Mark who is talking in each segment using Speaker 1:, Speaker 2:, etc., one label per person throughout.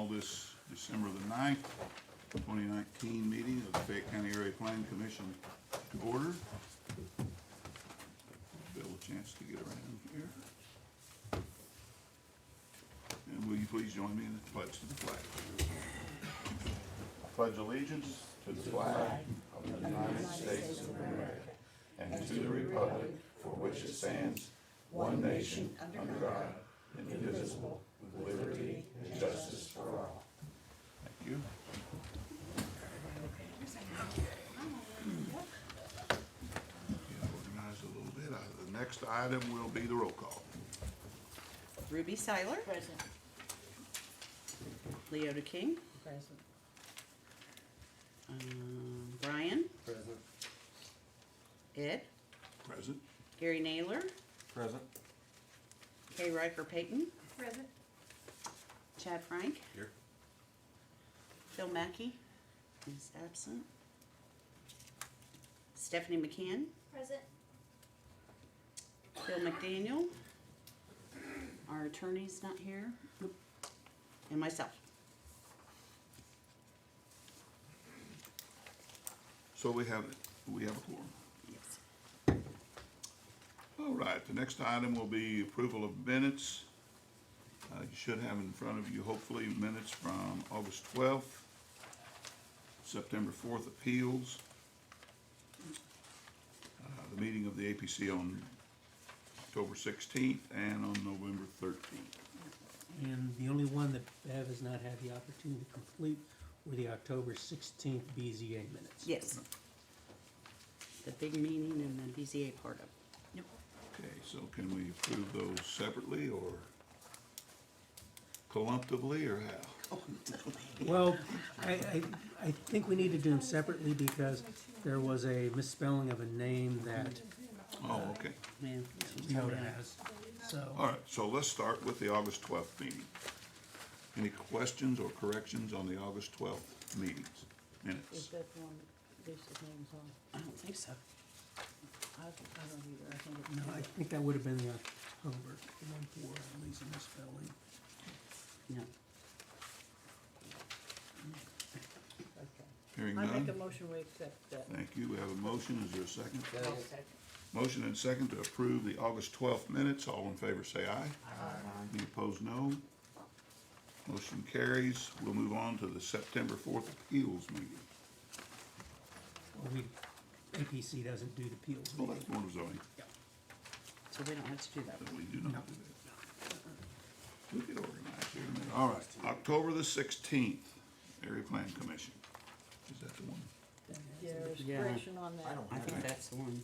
Speaker 1: call this December the 9th, 2019 meeting of the Fayette County Area Planning Commission to order. Bill a chance to get around here. And will you please join me in the pledge to the flag? I pledge allegiance to the flag of the United States of America and to the republic for which it stands, one nation, under God, indivisible, with liberty and justice for all. Thank you. Get organized a little bit. The next item will be the roll call.
Speaker 2: Ruby Seiler.
Speaker 3: Present.
Speaker 2: Leota King.
Speaker 3: Present.
Speaker 2: Brian.
Speaker 4: Present.
Speaker 2: Ed.
Speaker 1: Present.
Speaker 2: Gary Naylor.
Speaker 4: Present.
Speaker 2: Kay Riker Payton.
Speaker 3: Present.
Speaker 2: Chad Frank.
Speaker 4: Here.
Speaker 2: Phil Mackey is absent. Stephanie McCann.
Speaker 3: Present.
Speaker 2: Phil McDaniel. Our attorney's not here. And myself.
Speaker 1: So we have a quorum.
Speaker 2: Yes.
Speaker 1: All right, the next item will be approval of minutes. You should have in front of you, hopefully, minutes from August 12th, September 4th appeals, the meeting of the APC on October 16th and on November 13th.
Speaker 5: And the only one that Bev has not had the opportunity to complete were the October 16th BZA minutes.
Speaker 2: Yes. The big meeting and the BZA part of it. Yep.
Speaker 1: Okay, so can we approve those separately or collectively or how?
Speaker 5: Well, I think we need to do them separately because there was a misspelling of a name that
Speaker 1: Oh, okay.
Speaker 2: Yeah.
Speaker 5: Leota has, so.
Speaker 1: All right, so let's start with the August 12th meeting. Any questions or corrections on the August 12th meetings,
Speaker 3: Is
Speaker 1: minutes?
Speaker 3: that the one Lisa's name's on?
Speaker 2: I don't think so.
Speaker 3: I don't either, I think it's.
Speaker 5: No, I think that would have been the October, the one for Lisa misspelling.
Speaker 2: No.
Speaker 3: Okay.
Speaker 1: Hearing
Speaker 3: I make a
Speaker 1: none?
Speaker 3: motion, we accept that.
Speaker 1: Thank you. We have a motion. Is there a second?
Speaker 3: I'll second.
Speaker 1: Motion and second to approve the August 12th minutes. All in favor say aye. Any opposed, no. Motion carries. We'll move on to the September 4th appeals meeting.
Speaker 5: Well, APC doesn't do the appeals.
Speaker 1: Oh, that's Board of Zoning.
Speaker 2: So we don't have to do that.
Speaker 1: But we do not do that. We'll get organized here in a minute. All right, October the 16th, Area Plan Commission. Is that the one?
Speaker 3: There's
Speaker 2: Yeah.
Speaker 3: correction on that.
Speaker 2: I think that's the one.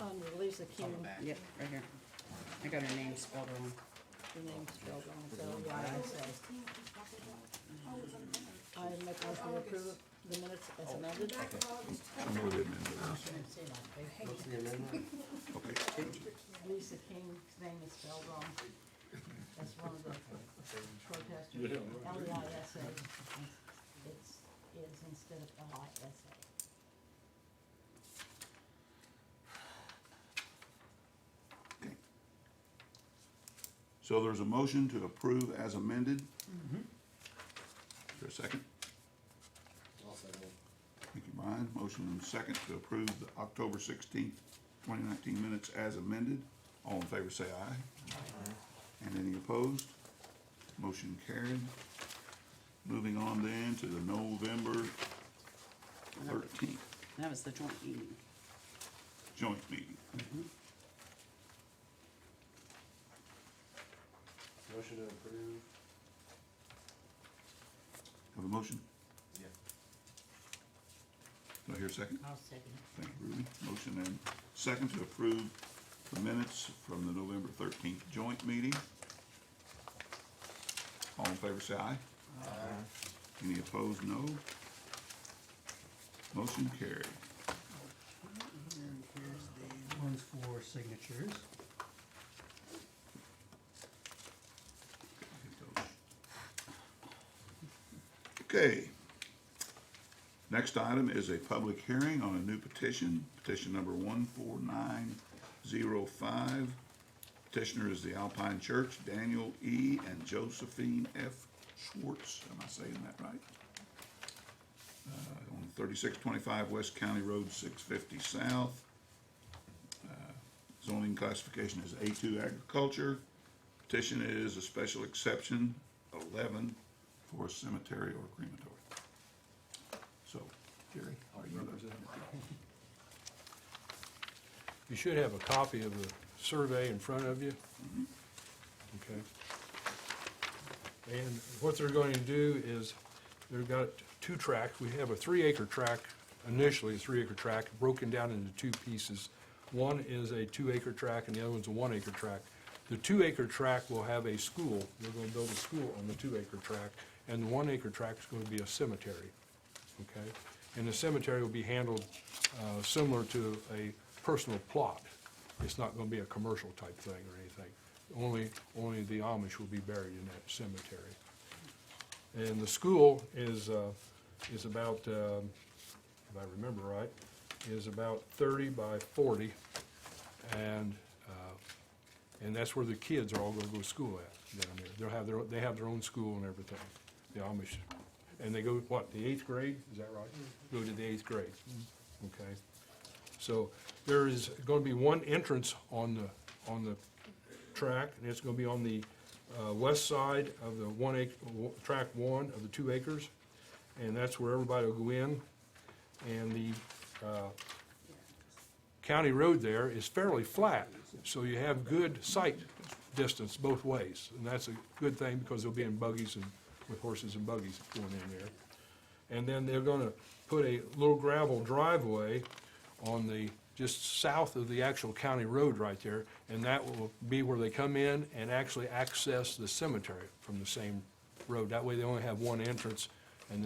Speaker 3: On Lisa King,
Speaker 2: Yep, right here. I got her name spelled wrong.
Speaker 3: the name's spelled wrong, so yeah, I say. I make a motion to approve the minutes as amended.
Speaker 1: I know they amended it. Okay.
Speaker 3: Lisa King's name is spelled wrong. That's one of the protesters. L-E-I-S-A. It's is instead of L-I-S-A.
Speaker 1: Okay. So there's a motion to approve as amended. Is there a second? Thank you, Brian. Motion and second to approve the October 16th, 2019 minutes as amended. All in favor say aye. And any opposed? Motion carried. Moving on then to the November 13th
Speaker 2: That was the joint meeting.
Speaker 1: joint meeting.
Speaker 4: Motion to approve.
Speaker 1: Have a motion?
Speaker 4: Yeah.
Speaker 1: Do I hear a second?
Speaker 3: I'll second it.
Speaker 1: Thank you, Ruby. Motion and second to approve the minutes from the November 13th joint meeting. All in favor say aye. Any opposed, no. Motion carried.
Speaker 5: And here's the ones for signatures.
Speaker 1: Okay. Next item is a public hearing on a new petition, petition number 14905, Petitioner is the Alpine Church, Daniel E. and Josephine F. Schwartz. Am I saying that right? On 3625 West County Road 650 South. Zoning classification is A2 agriculture. Petition is a special exception 11 for cemetery or crematory. So, Jerry, are you representing?
Speaker 6: You should have a copy of the survey in front of you. Okay. And what they're going to do is, they've got 2 tracts. We have a 3-acre tract, initially a 3-acre tract, broken down into 2 pieces. One is a 2-acre tract and the other one's a 1-acre tract. The 2-acre tract will have a school. They're going to build a school on the 2-acre tract, and the 1-acre tract is going to be a cemetery. Okay? And the cemetery will be handled similar to a personal plot. It's not going to be a commercial type thing or anything. Only the Amish will be buried in that cemetery. And the school is about, if I remember right, is about 30 by 40, and that's where the kids are all going to go to school at down there. They have their own school and everything, the Amish, and they go what, the 8th grade? Is that right? Go to the 8th grade. Okay. So there is going to be one entrance on the track, and it's going to be on the west side of the tract 1 of the 2 acres, and that's where everybody will go in. And the county road there is fairly flat, so you have good sight distance both ways, and that's a good thing because they'll be in buggies and with horses and buggies going in there. And then they're going to put a little gravel driveway on the just south of the actual county road right there, and that will be where they come in and actually access the cemetery from the same road. That way they only have one entrance, and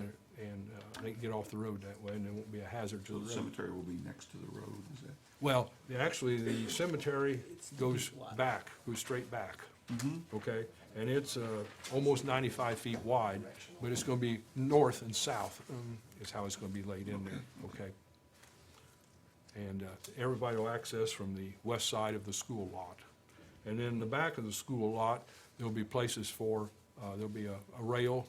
Speaker 6: they can get off the road that way, and there won't be a hazard to
Speaker 1: So
Speaker 6: the
Speaker 1: the
Speaker 6: road.
Speaker 1: cemetery will be next to the road, is that?
Speaker 6: Well, actually, the cemetery goes back, goes straight back. Okay? And it's almost 95 feet wide, but it's going to be north and south is how it's going to be laid in there, okay? And everybody will access from the west side of the school lot. And then in the back of the school lot, there'll be places for, there'll be a rail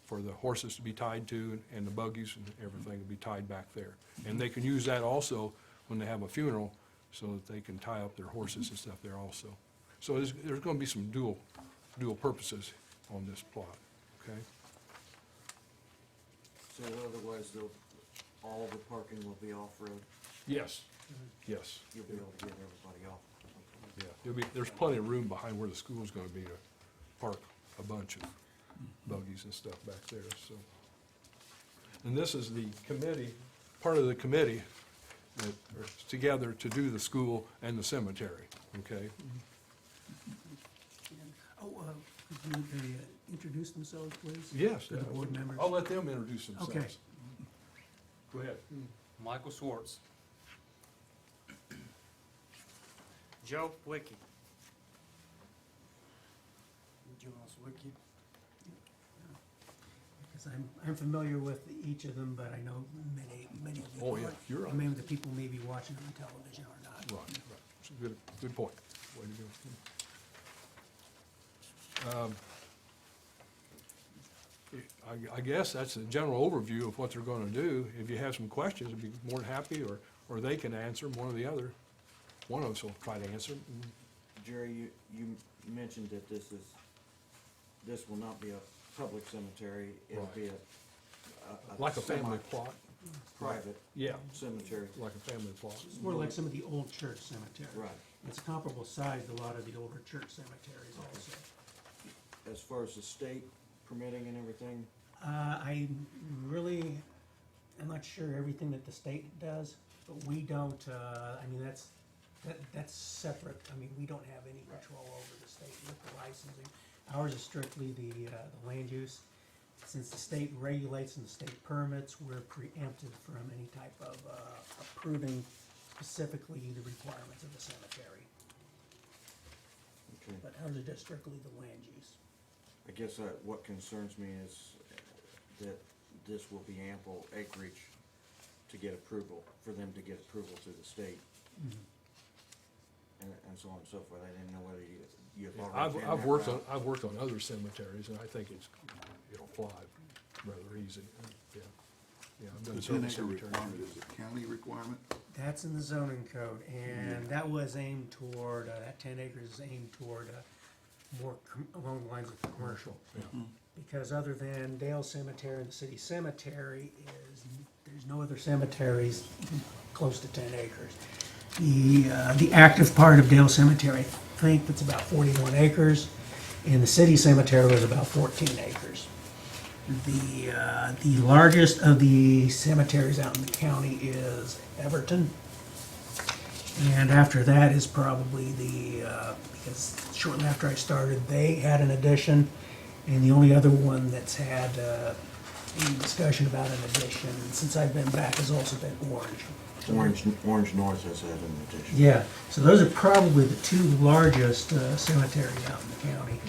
Speaker 6: for the horses to be tied to, and the buggies and everything will be tied back there. And they can use that also when they have a funeral, so that they can tie up their horses and stuff there also. So there's going to be some dual purposes on this plot, okay?
Speaker 7: So otherwise, all the parking will be off-road?
Speaker 6: Yes, yes,
Speaker 7: You'll be able to get everybody off?
Speaker 6: yeah. There's plenty of room behind where the school's going to be to park a bunch of buggies and stuff back there, so. And this is the committee, part of the committee that are together to do the school and the cemetery, okay?
Speaker 5: Could they introduce themselves, please?
Speaker 6: Yes.
Speaker 5: To the board members?
Speaker 6: I'll let them introduce themselves.
Speaker 5: Okay.
Speaker 6: Go ahead.
Speaker 8: Michael Schwartz. Joe Wiki. Jonas Wiki.
Speaker 5: Because I'm familiar with each of them, but I know many of them.
Speaker 6: Oh, yeah, you're right.
Speaker 5: And maybe the people may be watching on television or not.
Speaker 6: Right, right. It's a good point. Way to go. I guess that's a general overview of what they're gonna do. If you have some questions, I'd be more than happy, or they can answer them, one or the other. One of us will try to answer.
Speaker 7: Jerry, you mentioned that this will not be a public cemetery, it'll
Speaker 6: Right.
Speaker 7: be a
Speaker 6: Like a family plot.
Speaker 7: private
Speaker 6: Yeah,
Speaker 7: cemetery.
Speaker 6: like a family plot.
Speaker 5: It's more like some of the old church cemeteries.
Speaker 7: Right.
Speaker 5: It's comparable size to a lot of the older church cemeteries also.
Speaker 7: As far as the state permitting and everything,
Speaker 5: I really, I'm not sure everything that the state does, but we don't, I mean, that's separate. I mean, we don't have any control over the state with the licensing. Ours is strictly the land use. Since the state regulates and the state permits, we're preempted from any type of approving specifically the requirements of the cemetery.
Speaker 7: okay.
Speaker 5: But ours is just strictly the land use.
Speaker 7: I guess what concerns me is that this will be ample acreage to get approval, for them to get approval to the state. and so on and so forth. I didn't know whether you've already been
Speaker 6: I've
Speaker 7: that
Speaker 6: worked on,
Speaker 7: route.
Speaker 6: I've worked on other cemeteries, and I think it'll fly rather easy, yeah. Yeah, I've
Speaker 1: The
Speaker 6: done
Speaker 1: 10
Speaker 6: several
Speaker 1: acre
Speaker 6: cemeteries.
Speaker 1: requirement is a county requirement?
Speaker 5: That's in the zoning code, and that was aimed toward, that 10 acres is aimed toward more along the lines of commercial.
Speaker 6: Yeah.
Speaker 5: Because other than Dale Cemetery and the city cemetery there's no other cemeteries close to 10 acres. The active part of Dale Cemetery, I think it's about 41 acres, and the city cemetery was about 14 acres. The largest of the cemeteries out in the county is Everton. And after that is probably because shortly after I started, they had an addition. And the only other one that's had any discussion about an addition since I've been back has also been Orange.
Speaker 7: Orange North has had an addition.
Speaker 5: Yeah, so those are probably the two largest cemeteries out in the county.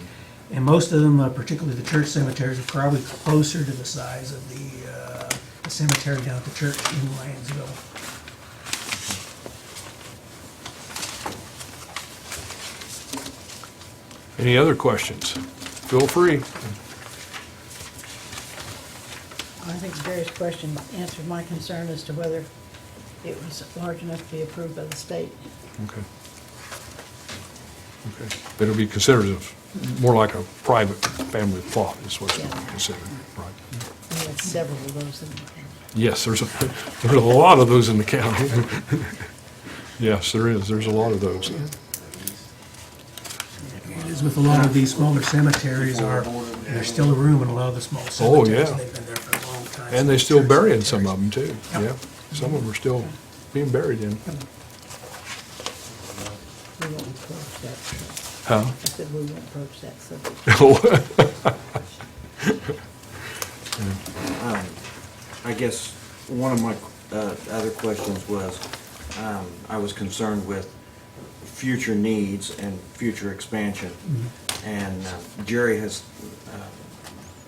Speaker 5: And most of them, particularly the church cemeteries, are probably closer to the size of the cemetery down at the church in Lansville.
Speaker 6: Any other questions? Feel free.
Speaker 3: I think Jerry's question answered my concern as to whether it was large enough to be approved by the state.
Speaker 6: Okay. Okay. But it'll be considered more like a private family plot is what's going to be considered, right?
Speaker 3: We had several of those in the county.
Speaker 6: Yes, there's a lot of those in the county. Yes, there is. There's a lot of those.
Speaker 5: It is with a lot of these smaller cemeteries there's still room in a lot of the small
Speaker 6: Oh,
Speaker 5: cemeteries.
Speaker 6: yeah.
Speaker 5: They've been there for a long time.
Speaker 6: And they still
Speaker 5: Church
Speaker 6: burying
Speaker 5: cemeteries.
Speaker 6: some of them too,
Speaker 5: Yep.
Speaker 6: yeah. Some of them are still being buried in.
Speaker 3: We won't approach that.
Speaker 6: Huh?
Speaker 3: I said we won't approach that subject.
Speaker 7: I guess one of my other questions was, I was concerned with future needs and future expansion. And Jerry has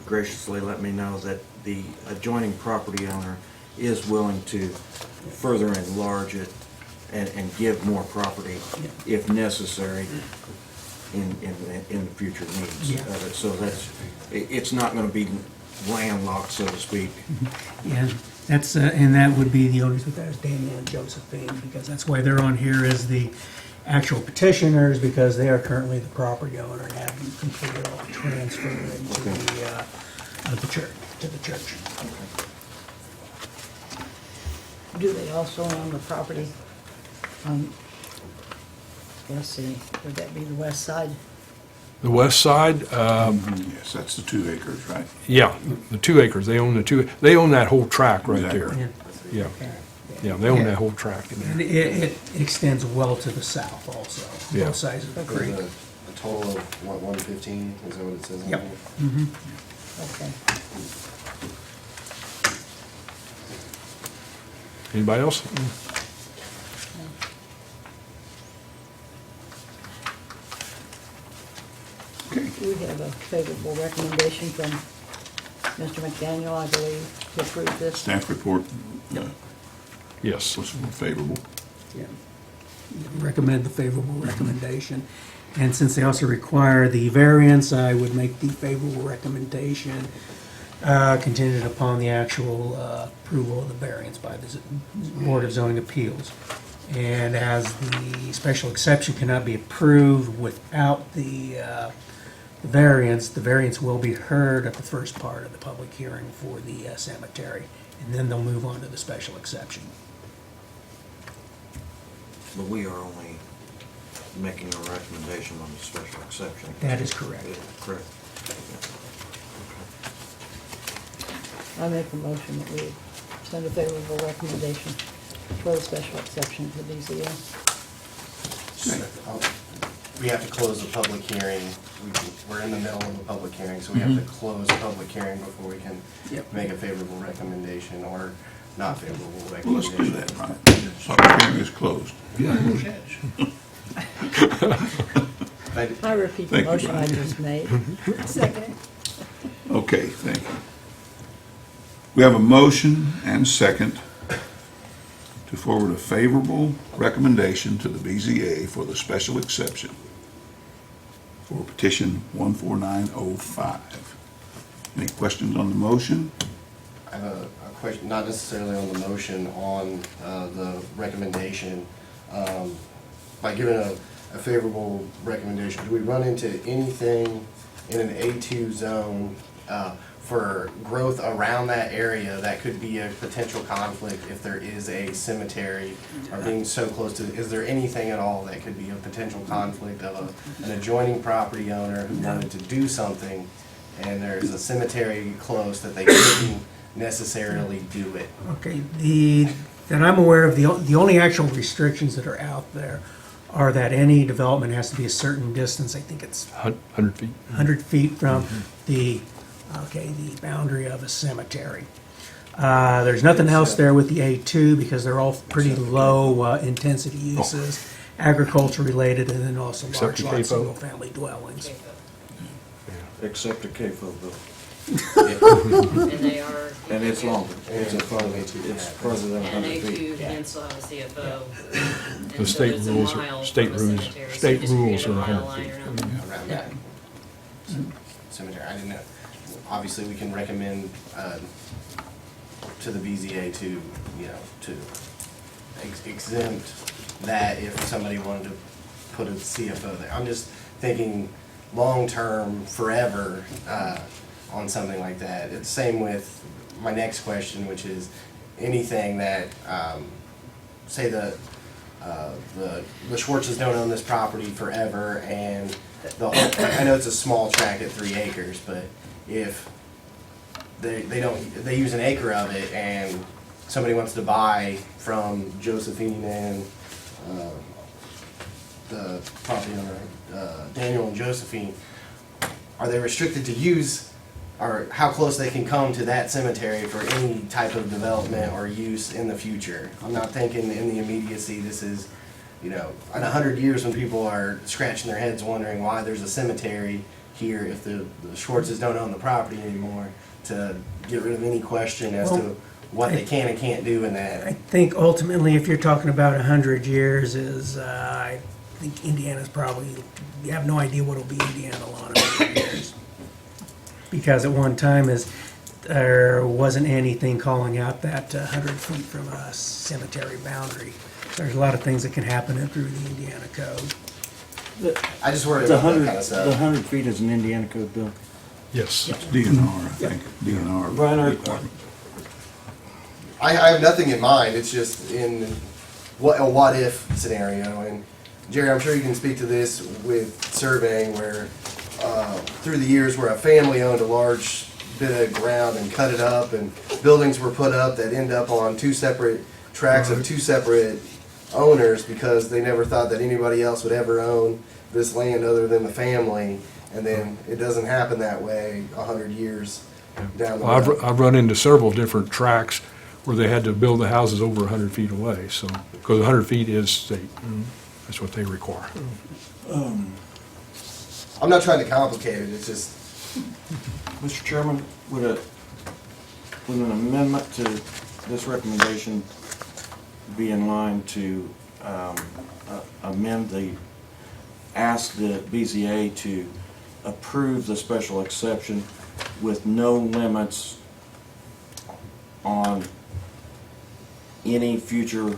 Speaker 7: graciously let me know that the adjoining property owner is willing to further enlarge it and give more property if necessary in the future needs
Speaker 5: Yeah.
Speaker 7: of it. So it's not gonna be landlocked, so to speak.
Speaker 5: Yeah, that's, and that would be the owners with that is Daniel and Josephine, because that's why they're on here as the actual petitioners, because they are currently the property owner and haven't completed all the transfer into the church, to the church.
Speaker 3: Do they also own the property on, let's see, would that be the west side?
Speaker 6: The west side,
Speaker 1: Yes, that's the 2 acres, right?
Speaker 6: yeah, the 2 acres, they own they own that whole tract right there.
Speaker 1: Exactly.
Speaker 5: Yeah.
Speaker 6: Yeah, yeah, they own that whole tract in
Speaker 5: And
Speaker 6: there.
Speaker 5: it extends well to the south also,
Speaker 6: Yeah.
Speaker 5: both sides of the
Speaker 4: For
Speaker 5: creek.
Speaker 4: a total of, what, 115, is that what it says on
Speaker 5: Yep.
Speaker 4: here?
Speaker 3: Okay.
Speaker 6: Anybody else?
Speaker 1: Okay,
Speaker 3: We have a favorable recommendation from Mr. McDaniel, I believe, to approve this.
Speaker 1: staff report
Speaker 6: Yes.
Speaker 1: was favorable.
Speaker 5: Yeah. Recommend the favorable recommendation. And since they also require the variance, I would make the favorable recommendation contingent upon the actual approval of the variance by the Board of Zoning Appeals. And as the special exception cannot be approved without the variance will be heard at the first part of the public hearing for the cemetery. And then they'll move on to the special exception.
Speaker 7: But we are only making a recommendation on the special exception.
Speaker 5: That is correct.
Speaker 7: Correct.
Speaker 3: I make a motion that we send a favorable recommendation for the special exception for BZA.
Speaker 4: We have to close the public hearing. We're in the middle of a public hearing, so we have to close the public hearing before we can
Speaker 5: Yep.
Speaker 4: make a favorable recommendation or not favorable
Speaker 1: Well, let's
Speaker 4: recommendation.
Speaker 1: do that, right? Public hearing is closed.
Speaker 4: I-
Speaker 3: I repeat the
Speaker 1: Thank you,
Speaker 3: motion I
Speaker 1: Brian.
Speaker 3: just made. Second.
Speaker 1: Okay, thank you. We have a motion and second to forward a favorable recommendation to the BZA for the special exception for petition 14905. Any questions on the motion?
Speaker 4: I have a question, not necessarily on the motion, on the recommendation. By giving a favorable recommendation, do we run into anything in an A2 zone for growth around that area that could be a potential conflict if there is a cemetery or being so close to, is there anything at all that could be a potential conflict of an adjoining property owner who wanted to do something and there's a cemetery close that they couldn't necessarily do it?
Speaker 5: Okay, that I'm aware of, the only actual restrictions that are out there are that any development has to be a certain distance, I think it's
Speaker 6: 100 feet.
Speaker 5: 100 feet from the boundary of a cemetery. There's nothing else there with the A2 because they're all pretty low intensity uses, agriculture related, and then also
Speaker 6: Except
Speaker 5: large
Speaker 6: the
Speaker 5: lot,
Speaker 6: CAFO.
Speaker 5: single family dwellings.
Speaker 7: Except the CAFO bill.
Speaker 2: And they are.
Speaker 7: And it's longer. It's
Speaker 4: And
Speaker 7: a farther,
Speaker 4: A2
Speaker 7: it's
Speaker 4: has-
Speaker 7: further than
Speaker 2: And
Speaker 7: 100 feet.
Speaker 2: A2 can still have a CFO.
Speaker 6: The
Speaker 2: And so
Speaker 6: state
Speaker 2: it's a
Speaker 6: rules are-
Speaker 2: mile
Speaker 6: state
Speaker 2: from a
Speaker 6: rules-
Speaker 2: cemetery, so
Speaker 6: state
Speaker 2: you just
Speaker 6: rules
Speaker 2: create a
Speaker 6: are
Speaker 2: mile
Speaker 6: 100
Speaker 2: line
Speaker 6: feet.
Speaker 2: around it.
Speaker 4: Around that cemetery, I didn't know. Obviously, we can recommend to the BZA to, to exempt that if somebody wanted to put a CFO there. I'm just thinking long-term, forever, on something like that. It's the same with my next question, which is anything that, say the Schwartzes don't own this property forever, and the whole, I know it's a small tract at 3 acres, but if they don't, they use an acre of it, and somebody wants to buy from Josephine and the property owner, Daniel and Josephine, are they restricted to use, or how close they can come to that cemetery for any type of development or use in the future? I'm not thinking in the immediacy, this is, in 100 years when people are scratching their heads wondering why there's a cemetery here if the Schwartzes don't own the property anymore, to get rid of any question as to what they can and can't do in that.
Speaker 5: I think ultimately, if you're talking about 100 years, I think Indiana's probably, you have no idea what'll be Indiana law in 100 years. Because at one time there wasn't anything calling out that 100 feet from a cemetery boundary. There's a lot of things that can happen through the Indiana code.
Speaker 4: I just worry
Speaker 7: The
Speaker 4: about that
Speaker 7: 100,
Speaker 4: kind of stuff.
Speaker 7: the 100 feet is an Indiana code bill.
Speaker 6: Yes.
Speaker 1: DNR, I think, DNR.
Speaker 7: Brian,
Speaker 4: I have nothing in mind, it's just in a what-if scenario, and Jerry, I'm sure you can speak to this with surveying where, through the years where a family owned a large bit of ground and cut it up, and buildings were put up that end up on 2 separate tracts of 2 separate owners because they never thought that anybody else would ever own this land other than the family, and then it doesn't happen that way 100 years down the
Speaker 6: Well,
Speaker 4: road.
Speaker 6: I've run into several different tracks where they had to build the houses over 100 feet away, so, because 100 feet is state. That's what they require.
Speaker 4: I'm not trying to complicate it, it's just,
Speaker 7: Mr. Chairman, would an amendment to this recommendation be in line to amend ask the BZA to approve the special exception with no limits on any future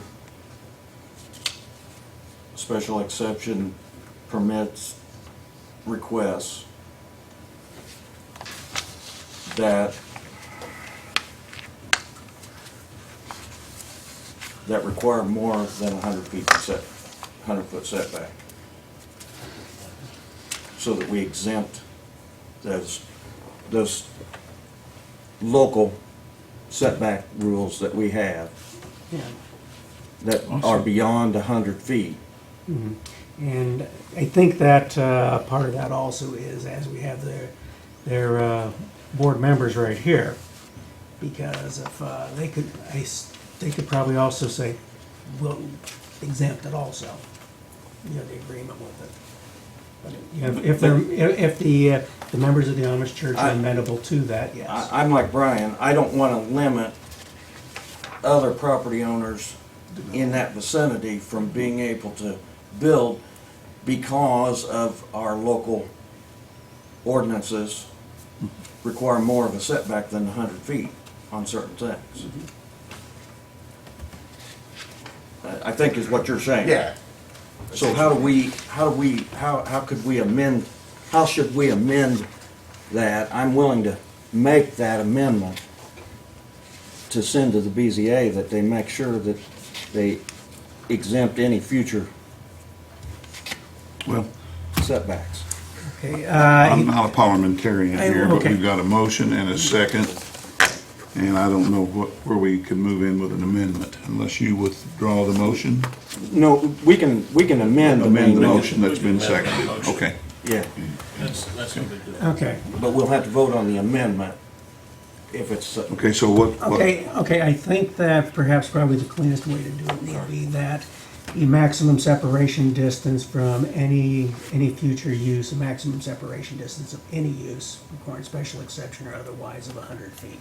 Speaker 7: special exception permits requests that require more than 100 feet 100-foot setback, so that we exempt those local setback rules that we have
Speaker 5: Yeah.
Speaker 7: that are beyond 100 feet.
Speaker 5: And I think that part of that also is as we have their board members right here, because if they could probably also say, we'll exempt it also, the agreement with it. But if the members of the Amish church are amenable to that, yes.
Speaker 7: I'm like Brian, I don't want to limit other property owners in that vicinity from being able to build because of our local ordinances require more of a setback than 100 feet on certain things. I think is what you're saying.
Speaker 4: Yeah.
Speaker 7: So how could we amend, how should we amend that? I'm willing to make that amendment to send to the BZA that they make sure that they exempt any future
Speaker 1: Well,
Speaker 5: Okay,
Speaker 7: setbacks.
Speaker 1: I'm not a parliamentarian here, but
Speaker 5: okay.
Speaker 1: we've got a motion and a second. And I don't know where we can move in with an amendment unless you withdraw the motion.
Speaker 7: No, we can amend the
Speaker 1: Amend the
Speaker 7: main
Speaker 1: motion that's been seconded. Okay.
Speaker 7: Yeah,
Speaker 5: okay,
Speaker 7: but we'll have to vote on the amendment if it's,
Speaker 1: Okay, so what?
Speaker 5: okay, I think that perhaps probably the cleanest way to do it would be that the maximum separation distance from any future use, a maximum separation distance of any use requiring special exception or otherwise of 100 feet.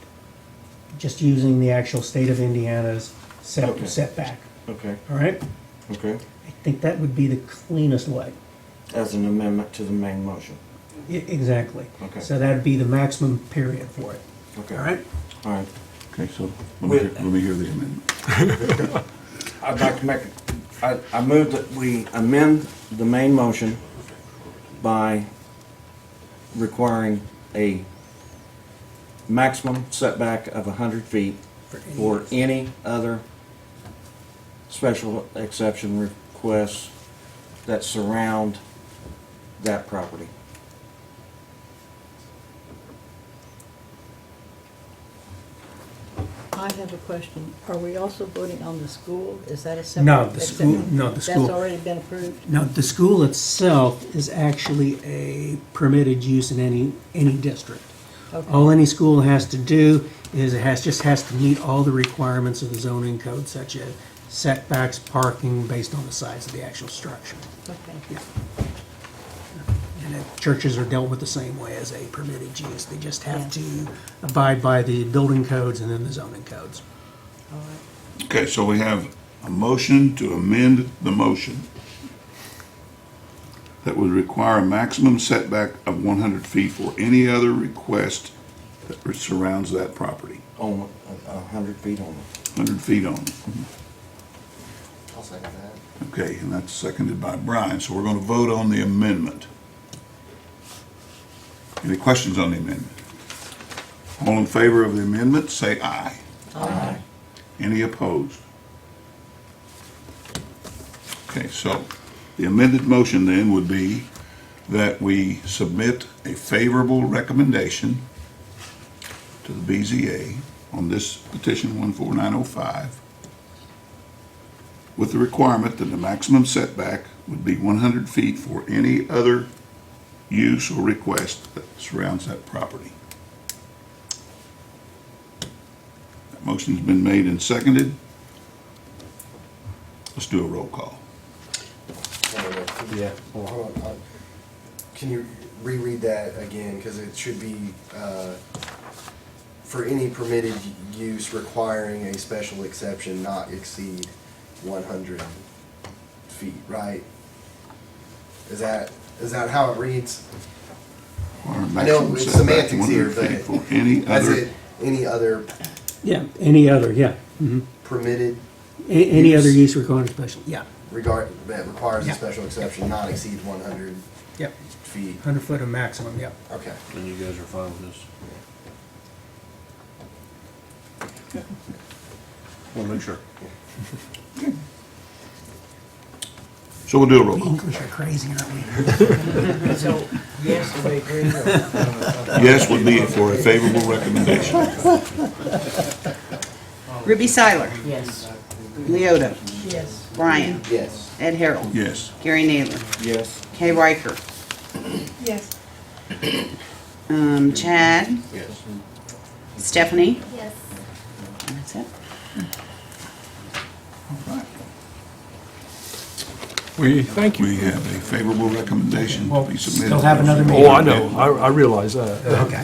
Speaker 5: Just using the actual state of Indiana's
Speaker 7: Okay.
Speaker 5: setback,
Speaker 7: okay,
Speaker 5: all right?
Speaker 7: okay,
Speaker 5: I think that would be the cleanest way.
Speaker 7: as an amendment to the main motion.
Speaker 5: Exactly.
Speaker 7: Okay.
Speaker 5: So that'd be the maximum period for it,
Speaker 7: Okay,
Speaker 5: all right?
Speaker 7: all right.
Speaker 1: Okay, so let me hear the amendment.
Speaker 7: I'd like to make, I move that we amend the main motion by requiring a maximum setback of 100 feet for any other special exception requests that surround that property.
Speaker 3: I have a question. Are we also voting on the school? Is that a separate?
Speaker 5: No, the school, no, the school.
Speaker 3: That's already been approved?
Speaker 5: No, the school itself is actually a permitted use in any district.
Speaker 3: Okay.
Speaker 5: All any school has to do is it just has to meet all the requirements of the zoning code, such as setbacks, parking, based on the size of the actual structure.
Speaker 3: Okay.
Speaker 5: And churches are dealt with the same way as a permitted use. They just have to abide by the building codes and then the zoning codes.
Speaker 3: All right.
Speaker 1: Okay, so we have a motion to amend the motion that would require a maximum setback of 100 feet for any other request that surrounds that property.
Speaker 7: On 100 feet only.
Speaker 1: 100 feet only.
Speaker 4: I'll second that.
Speaker 1: Okay, and that's seconded by Brian, so we're gonna vote on the amendment. Any questions on the amendment? All in favor of the amendment, say aye.
Speaker 3: Aye.
Speaker 1: Any opposed? Okay, so the amended motion then would be that we submit a favorable recommendation to the BZA on this petition 14905 with the requirement that the maximum setback would be 100 feet for any other use or request that surrounds that property. That motion's been made and seconded. Let's do a roll call.
Speaker 4: Yeah. Hold on. Can you reread that again? Because it should be, for any permitted use requiring a special exception not exceed 100 feet, right? Is that how it reads?
Speaker 1: Or
Speaker 4: I know
Speaker 1: maximum
Speaker 4: it's
Speaker 1: setback
Speaker 4: semantics here,
Speaker 1: 100 feet
Speaker 4: but
Speaker 1: for any
Speaker 4: As
Speaker 1: other,
Speaker 4: it, any other
Speaker 5: Yeah, any other, yeah.
Speaker 4: permitted
Speaker 5: Any other
Speaker 4: Use.
Speaker 5: use requiring a special, yeah,
Speaker 4: that requires
Speaker 5: Yeah.
Speaker 4: a special exception not exceed 100
Speaker 5: yep.
Speaker 4: feet.
Speaker 5: 100 foot of maximum, yep.
Speaker 4: Okay.
Speaker 9: And you guys are fine with this? Wanna make sure.
Speaker 1: so we'll do a roll
Speaker 5: We
Speaker 1: call.
Speaker 5: English are crazy, aren't we?
Speaker 8: So, yes, do they agree?
Speaker 1: Yes would be for a favorable recommendation.
Speaker 2: Ruby Seiler,
Speaker 8: Yes.
Speaker 2: Leota,
Speaker 3: Yes.
Speaker 2: Brian,
Speaker 4: Yes.
Speaker 2: Ed Harold,
Speaker 1: Yes.
Speaker 2: Gary Naylor,
Speaker 7: Yes.
Speaker 2: Kay Riker,
Speaker 3: Yes.
Speaker 2: Chad,
Speaker 9: Yes.
Speaker 2: Stephanie,
Speaker 3: Yes.
Speaker 2: that's it.
Speaker 6: We, thank you.
Speaker 1: We have a favorable recommendation to be submitted.
Speaker 5: Still have another meeting.
Speaker 6: Oh, I know, I realize that.
Speaker 5: Okay.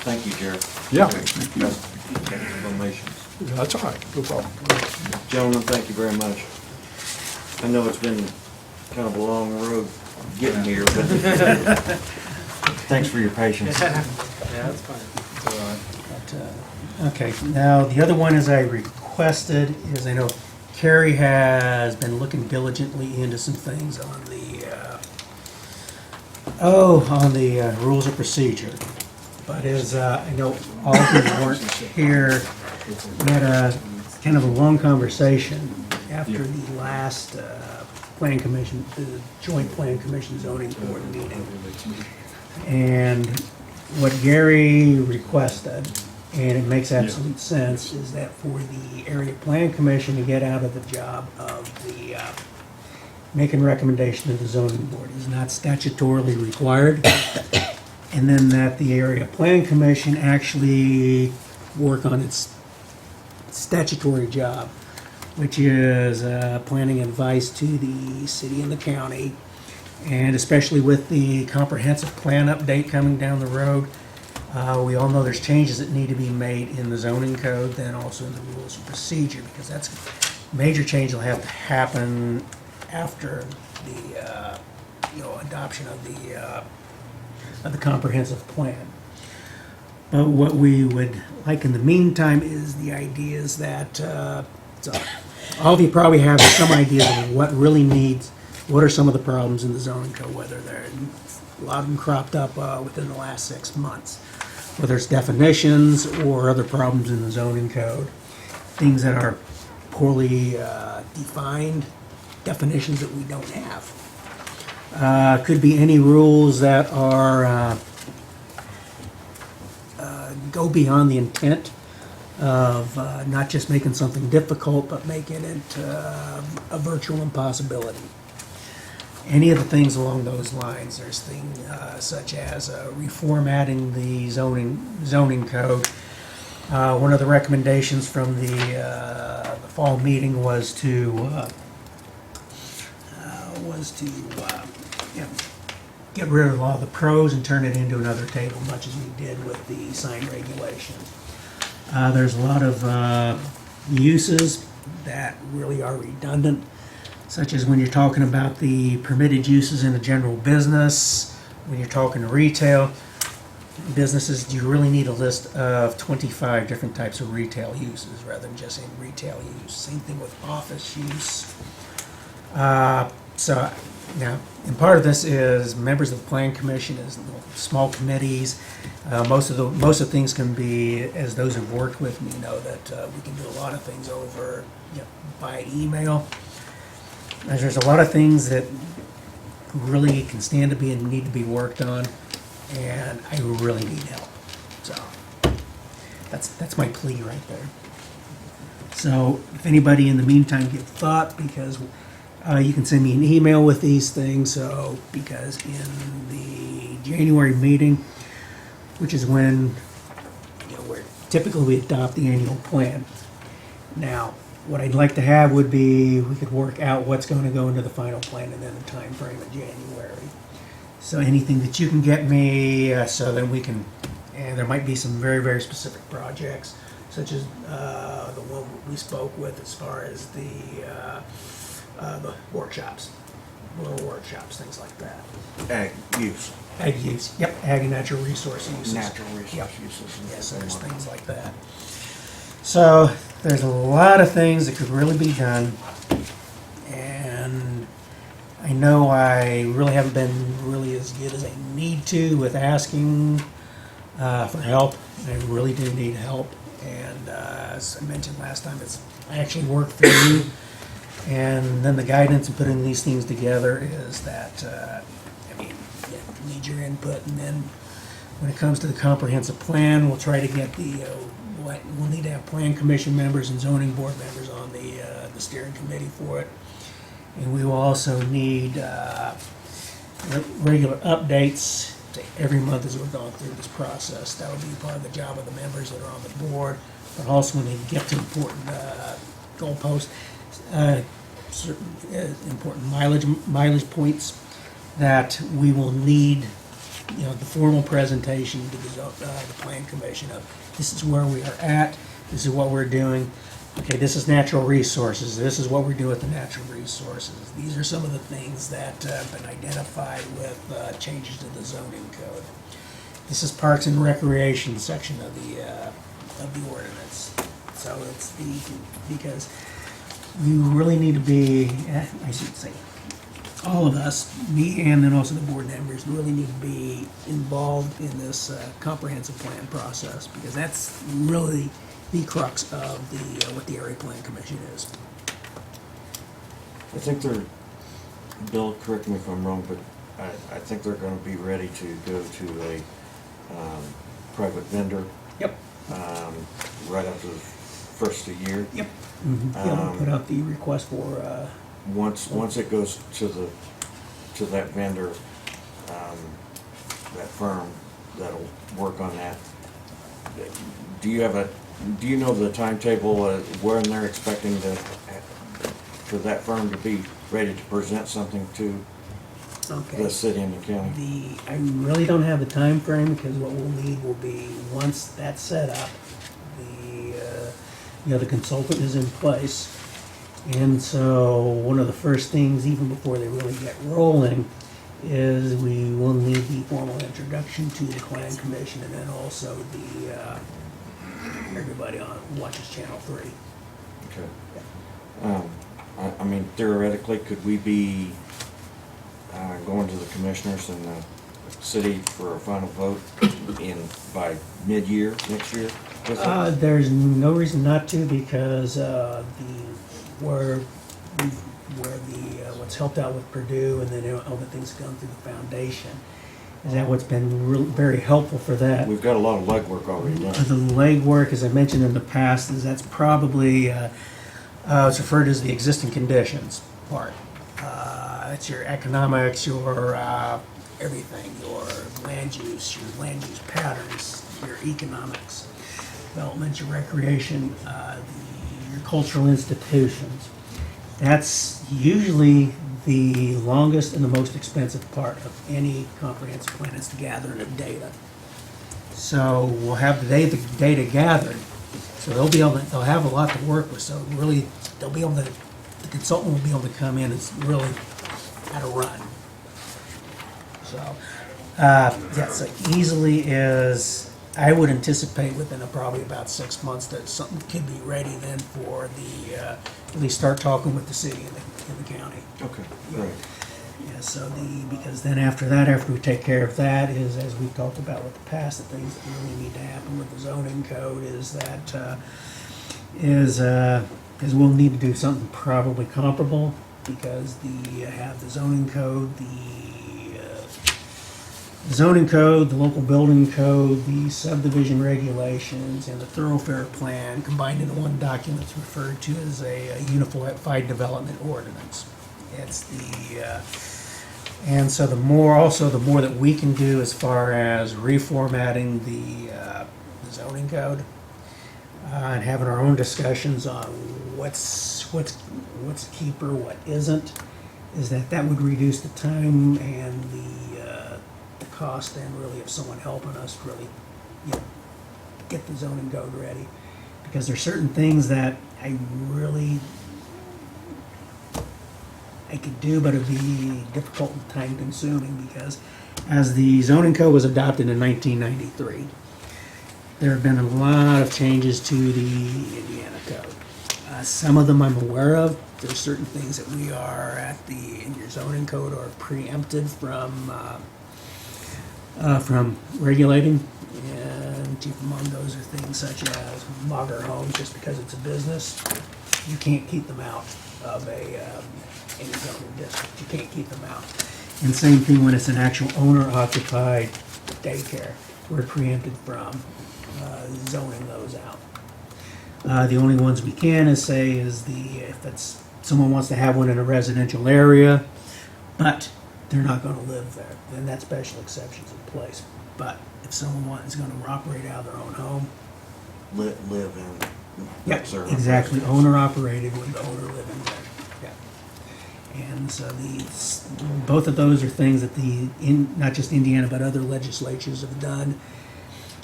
Speaker 7: Thank you, Jared.
Speaker 6: Yeah.
Speaker 1: Okay, thank you.
Speaker 6: That's all right, no problem.
Speaker 7: Gentlemen, thank you very much. I know it's been kind of a long road getting here, but thanks for your patience.
Speaker 5: Okay, now, the other one, as I requested, is I know Carrie has been looking diligently into some things on the rules of procedure. But as, I know all of you weren't here, we had a kind of a long conversation after the last, plan commission, the joint plan commission zoning board meeting. And what Gary requested, and it makes absolute sense, is that for the area plan commission to get out of the job of the, making recommendation to the zoning board is not statutorily required. And then that the area plan commission actually work on its statutory job, which is, planning advice to the city and the county. And especially with the comprehensive plan update coming down the road, we all know there's changes that need to be made in the zoning code, then also in the rules of procedure, because that's, major change will have to happen after the, adoption of the comprehensive plan. But what we would like in the meantime is the ideas that, so all of you probably have some ideas of what really needs, what are some of the problems in the zoning code, whether they're, a lot of them cropped up within the last 6 months, whether it's definitions or other problems in the zoning code, things that are poorly defined, definitions that we don't have. Could be any rules that are go beyond the intent of not just making something difficult, but making it a virtual impossibility. Any of the things along those lines. There's things such as reformatting the zoning code. One of the recommendations from the fall meeting was to get rid of all the pros and turn it into another table, much as we did with the sign regulation. There's a lot of uses that really are redundant, such as when you're talking about the permitted uses in a general business, when you're talking retail businesses, you really need a list of 25 different types of retail uses rather than just saying retail use. Same thing with office use. So now, and part of this is members of the plan commission, is small committees. Most of the things can be, as those who've worked with me know, that we can do a lot of things over by email. There's a lot of things that really can stand to be and need to be worked on, and I really need help. So that's my plea right there. So if anybody in the meantime give thought, because you can send me an email with these things. So because in the January meeting, which is when where typically we adopt the annual plan. Now, what I'd like to have would be, we could work out what's going to go into the final plan and then the time frame in January. So anything that you can get me, so then we can, and there might be some very, very specific projects, such as the one we spoke with as far as the workshops, rural workshops, things like that.
Speaker 7: Ag use,
Speaker 5: Ag use, yep, ag and natural resource uses.
Speaker 7: natural resource
Speaker 5: Yep.
Speaker 7: uses.
Speaker 5: Yes, there's things like that. So, there's a lot of things that could really be done, and I know I really haven't been really as good as I need to with asking for help. I really do need help, and as I mentioned last time, I actually work through you, and then the guidance in putting these things together is that, you need your input, and then when it comes to the comprehensive plan, we'll try to get we'll need to have plan commission members and zoning board members on the steering committee for it. And we will also need regular updates every month as we're going through this process. That would be part of the job of the members that are on the board, but also when they get to important goalposts, certain important mileage points, that we will need, the formal presentation to the plan commission of, this is where we are at, this is what we're doing. Okay, this is natural resources, this is what we do with the natural resources. These are some of the things that have been identified with changes to the zoning code. This is Parks and Recreation section of the ordinance. So it's because you really need to be, I should say, all of us, me and then also the board members, really need to be involved in this comprehensive plan process, because that's really the crux of what the Area Plan Commission is.
Speaker 7: I think they're, Bill, correct me if I'm wrong, but I think they're gonna be ready to go to a, private vendor,
Speaker 5: Yep.
Speaker 7: right after the first of the year.
Speaker 5: Yep. Yeah, we'll put out the request for,
Speaker 7: Once it goes to that vendor, that firm that'll work on that, do you know the timetable, when they're expecting for that firm to be ready to present something to
Speaker 5: okay.
Speaker 7: the city and the county?
Speaker 5: I really don't have the time frame, because what we'll need will be, once that's set up, the consultant is in place. And so one of the first things, even before they really get rolling, is we will need the formal introduction to the Plan Commission, and then also everybody on watches Channel 3.
Speaker 7: Okay. I mean, theoretically, could we be going to the commissioners and the city for a final vote by mid-year next year? with it?
Speaker 5: There's no reason not to, because what's helped out with Purdue, and then all the things that gone through the foundation, is that what's been very helpful for that.
Speaker 7: We've got a lot of legwork already done.
Speaker 5: The legwork, as I mentioned in the past, is that's probably, it's referred to as the existing conditions part. It's your economics, your everything, your land use patterns, your economics, development, your recreation, your cultural institutions. That's usually the longest and the most expensive part of any comprehensive plan, is the gathering of data. So we'll have the data gathered, so they'll have a lot to work with. So really, the consultant will be able to come in and really how to run. So, so easily is, I would anticipate within probably about 6 months that something could be ready then for at least start talking with the city and the county.
Speaker 7: Okay, great.
Speaker 5: Yeah, so because then after that, after we take care of that, is, as we've talked about with the past, the things that really need to happen with the zoning code is we'll need to do something probably comparable, because have the zoning code, the local building code, the subdivision regulations, and the thoroughfare plan combined into one document that's referred to as a unified development ordinance. It's and so the more that we can do as far as reformatting the zoning code, and having our own discussions on what's a keeper, what isn't, is that would reduce the time and the cost, and really of someone helping us really, get the zoning code ready. Because there's certain things that I could do, but it'd be difficult and time consuming, because as the zoning code was adopted in 1993, there have been a lot of changes to the Indiana code. Some of them I'm aware of. There's certain things that we are in your zoning code are preempted from regulating, and chief among those are things such as Mager homes. Just because it's a business, you can't keep them out of any zoning district. You can't keep them out. And same thing when it's an actual owner-occupied daycare. We're preempted from zoning those out. The only ones we can if it's someone wants to have one in a residential area, but they're not going to live there, then that special exception's in place. But if someone is going to operate out of their own home,
Speaker 7: Live in.
Speaker 5: yep,
Speaker 7: serve.
Speaker 5: exactly, owner operated with the owner living there. Yeah. And so both of those are things that not just Indiana but other legislatures have done.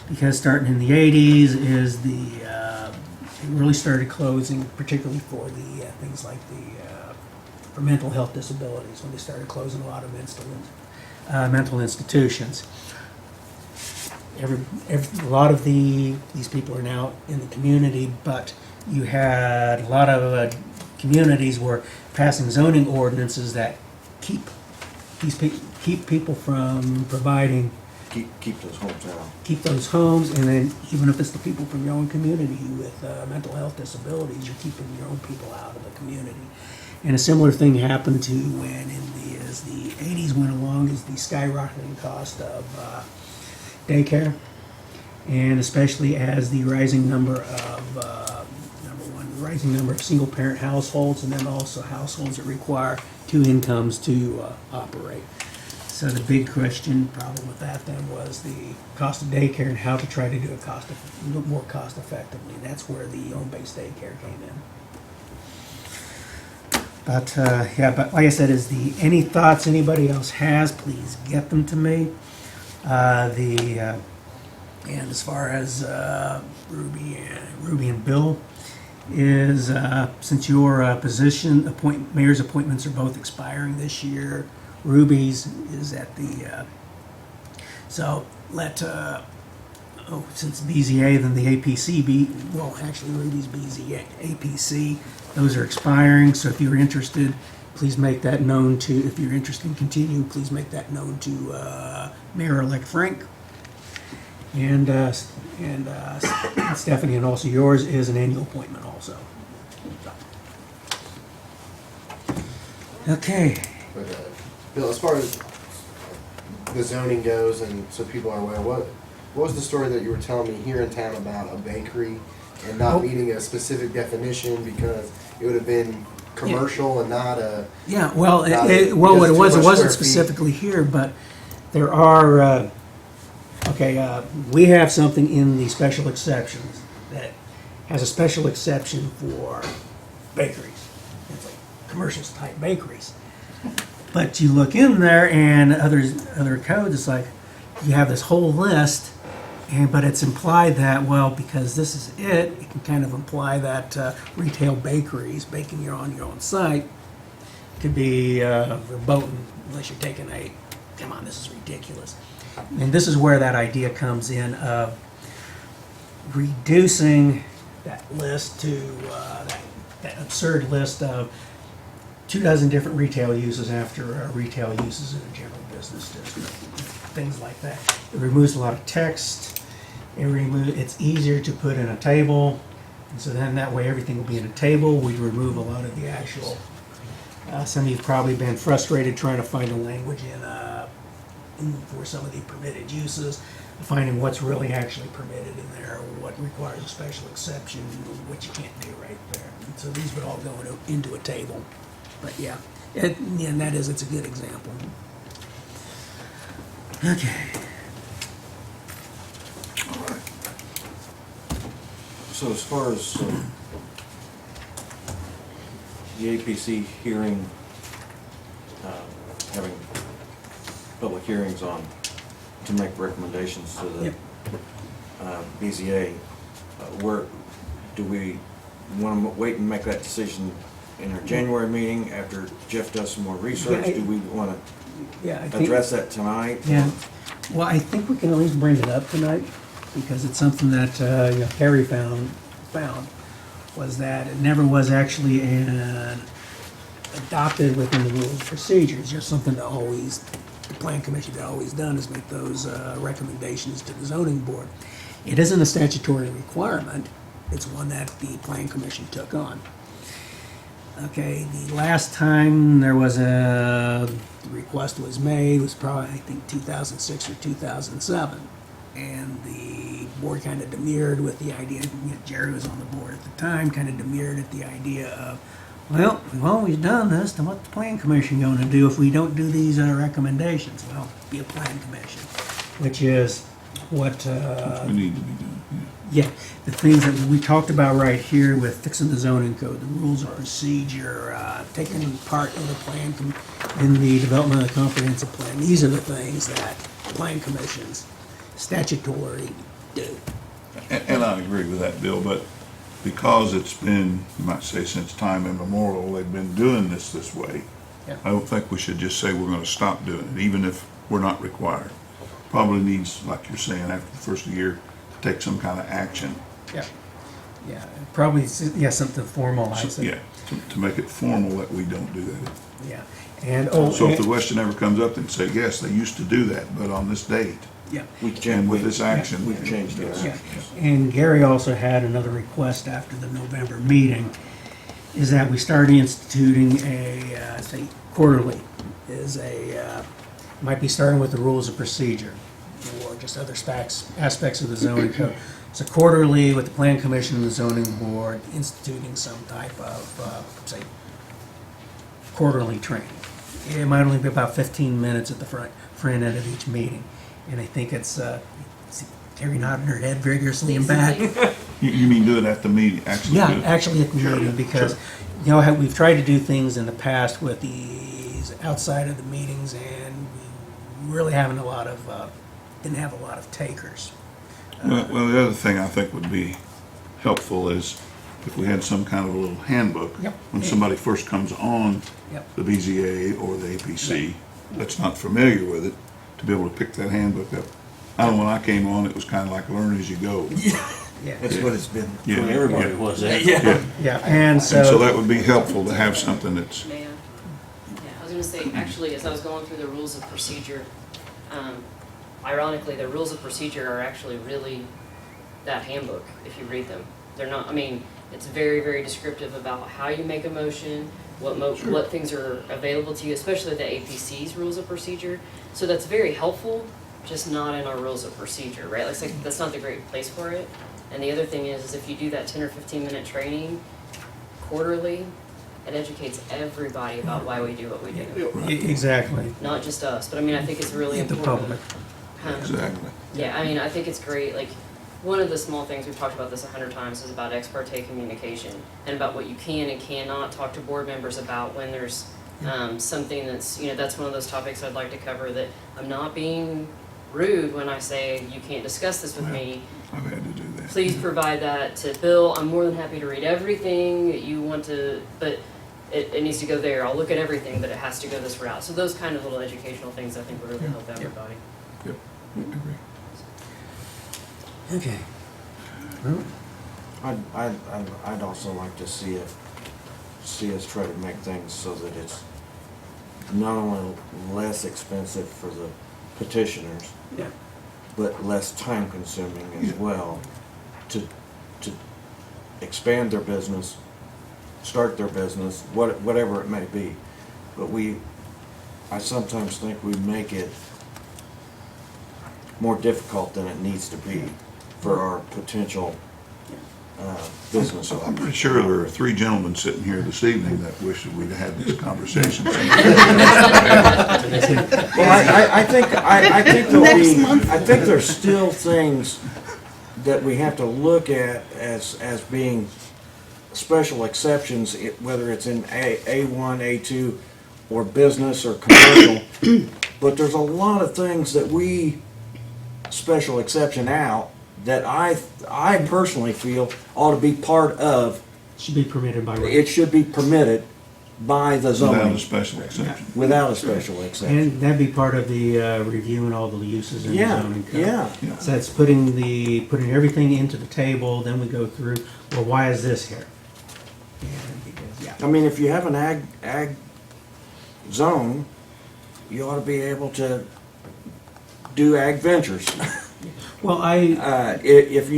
Speaker 5: Because starting in the 80s is it really started closing, particularly for the, things like for mental health disabilities, when they started closing a lot of mental institutions. A lot of these people are now in the community, but you had a lot of communities were passing zoning ordinances that keep people from providing,
Speaker 7: Keep those homes out.
Speaker 5: keep those homes, and then even if it's the people from your own community with mental health disabilities, you're keeping your own people out of the community. And a similar thing happened to when as the 80s went along, is the skyrocketing cost of daycare, and especially as the rising number of rising number of single-parent households, and then also households that require two incomes to operate. So the big question problem with that then was the cost of daycare and how to try to do it more cost effectively. And that's where the home-based daycare came in. But but like I said, any thoughts anybody else has, please get them to me. And as far as Ruby and Bill is, since your mayor's appointments are both expiring this year, Ruby's is at the, since BZA, then the APC, actually Ruby's BZA, APC, those are expiring, so if you're interested, please make that known to, if you're interested in continuing, please make that known to Mayor-elect Frank. And Stephanie, and also yours is an annual appointment also. Okay.
Speaker 4: But, Bill, as far as the zoning goes, and so people are aware, what was the story that you were telling me here in town about a bakery and not meeting a specific definition because it would have been commercial and not a...
Speaker 5: Yeah, well,
Speaker 4: not
Speaker 5: what it
Speaker 4: too
Speaker 5: was, it
Speaker 4: much
Speaker 5: wasn't
Speaker 4: square feet.
Speaker 5: specifically here, but there are, we have something in the special exceptions that has a special exception for bakeries. It's like commercial type bakeries. But you look in there and other codes, it's like you have this whole list, but it's implied that, well, because this is it can kind of imply that retail bakeries, baking on your own site, could be verboten unless you're taking come on, this is ridiculous. And this is where that idea comes in of reducing that list to that absurd list of 24 different retail uses after retail uses in a general business district, things like that. It removes a lot of text. It's easier to put in a table, and so then that way everything will be in a table. We remove a lot of the actual. Some of you've probably been frustrated trying to find a language for some of the permitted uses, finding what's really actually permitted in there, what requires a special exception, what you can't do right there. And so these would all go into a table. But yeah, and it's a good example. Okay.
Speaker 1: All right.
Speaker 7: So as far as the APC hearing, having public hearings to make recommendations to the
Speaker 5: Yep.
Speaker 7: BZA, where do we want to wait and make that decision in our January meeting after Jeff does some more research?
Speaker 5: Yeah,
Speaker 7: Do we want
Speaker 5: Yeah, I
Speaker 7: to
Speaker 5: think.
Speaker 7: address that tonight?
Speaker 5: Yeah, well, I think we can at least bring it up tonight, because it's something that, Harry found, was that it never was actually adopted within the rules and procedures, just something that the plan commission had always done is make those, recommendations to the zoning board. It isn't a statutory requirement, it's one that the plan commission took on. Okay, the last time there was the request was made was probably, I think, 2006 or 2007. And the board kind of demurred with the idea, Jerry was on the board at the time, kind of demurred at the idea of, well, we've always done this, then what's the plan commission going to do if we don't do these recommendations? Well, be a plan commission, which is what...
Speaker 1: We need to be doing,
Speaker 5: Yeah, the things that we talked about right here with fixing the zoning code, the rules of procedure, taking part in the plan, in the development of the comprehensive plan. These are the things that plan commissions statutory do.
Speaker 1: And I agree with that, Bill, but because it's been, you might say since time immemorial, they've been doing this way.
Speaker 5: Yeah.
Speaker 1: I don't think we should just say we're gonna stop doing it, even if we're not required. Probably needs, like you're saying, after the first year, to take some kind of action.
Speaker 5: Yeah, yeah, probably, yeah, something to formalize
Speaker 1: Yeah,
Speaker 5: it.
Speaker 1: to make it formal that we don't do that.
Speaker 5: Yeah, and, oh,
Speaker 1: So if
Speaker 5: and-
Speaker 1: the question ever comes up, then say, yes, they used to do that, but on this date,
Speaker 5: yeah.
Speaker 1: and with this action.
Speaker 7: We've changed it.
Speaker 5: Yeah, and Gary also had another request after the November meeting, is that we start instituting a, say, quarterly, is might be starting with the rules of procedure, or just other aspects of the zoning code. So quarterly with the plan commission and the zoning board, instituting some type of, say, quarterly training. It might only be about 15 minutes at the front end of each meeting, and I think it's, Carrie nodding her head vigorously and back.
Speaker 1: You mean do it at the meeting, actually?
Speaker 5: Yeah,
Speaker 1: do it?
Speaker 5: actually at the meeting, because, you know, we've tried to do things in the past with these outside of the meetings, and we really haven't didn't have a lot of takers.
Speaker 1: Well, the other thing I think would be helpful is if we had some kind of a little handbook.
Speaker 5: Yep.
Speaker 1: When somebody first comes on
Speaker 5: Yep.
Speaker 1: the BZA or the APC, that's not familiar with it, to be able to pick that handbook up. I know when I came on, it was kind of like learn as you go.
Speaker 5: Yeah,
Speaker 7: That's what it's been.
Speaker 1: Yeah.
Speaker 9: Everybody was that.
Speaker 7: Yeah.
Speaker 5: yeah, and
Speaker 1: And so
Speaker 5: so,
Speaker 1: that would be helpful to have something that's,
Speaker 2: May I? Yeah, I was gonna say, actually, as I was going through the rules of procedure, ironically, the rules of procedure are actually really that handbook, if you read them. They're not, I mean, it's very, very descriptive about how you make a motion, what things are available to you, especially the APC's rules of procedure. So that's very helpful, just not in our rules of procedure, right? Like, that's not the great place for it. And the other thing is if you do that 10 or 15-minute training quarterly, it educates everybody about why we do what we do.
Speaker 5: exactly,
Speaker 2: Not just us, but I mean, I think it's really
Speaker 5: the
Speaker 2: important.
Speaker 5: public.
Speaker 1: exactly.
Speaker 2: Yeah, I mean, I think it's great, like, one of the small things, we've talked about this 100 times, is about ex parte communication, and about what you can and cannot talk to board members about when there's, something that's, you know, that's one of those topics I'd like to cover, that I'm not being rude when I say, you can't discuss this with me.
Speaker 1: I've had to do that.
Speaker 2: Please provide that to Bill. I'm more than happy to read everything that you want to, but it needs to go there. I'll look at everything, but it has to go this route. So those kind of little educational things I think would really help everybody.
Speaker 1: Yep, I agree.
Speaker 5: Okay. Well,
Speaker 7: I'd also like to see us try to make things so that it's not only less expensive for the petitioners,
Speaker 5: Yeah.
Speaker 7: but less time consuming as
Speaker 1: Yeah.
Speaker 7: well to expand their business, start their business, whatever it may be. But I sometimes think we make it more difficult than it needs to be for our potential business
Speaker 1: I'm
Speaker 7: owners.
Speaker 1: pretty sure there are 3 gentlemen sitting here this evening that wish that we'd had this conversation.
Speaker 7: Well, I think there's still things that we have to look at as being special exceptions, whether it's in A1, A2, or business or commercial. But there's a lot of things that we special exception out that I personally feel ought to be part of.
Speaker 5: should be permitted by right.
Speaker 7: It should be permitted by the
Speaker 1: Without a
Speaker 7: zoning,
Speaker 1: special exception.
Speaker 7: without a special exception.
Speaker 5: And that'd be part of the reviewing all the uses in the
Speaker 7: Yeah,
Speaker 5: zoning code.
Speaker 7: yeah.
Speaker 5: So that's putting everything into the table, then we go through, well, why is this here? And because, yeah,
Speaker 7: I mean, if you have an ag zone, you ought to be able to do ag ventures.
Speaker 5: well,
Speaker 7: If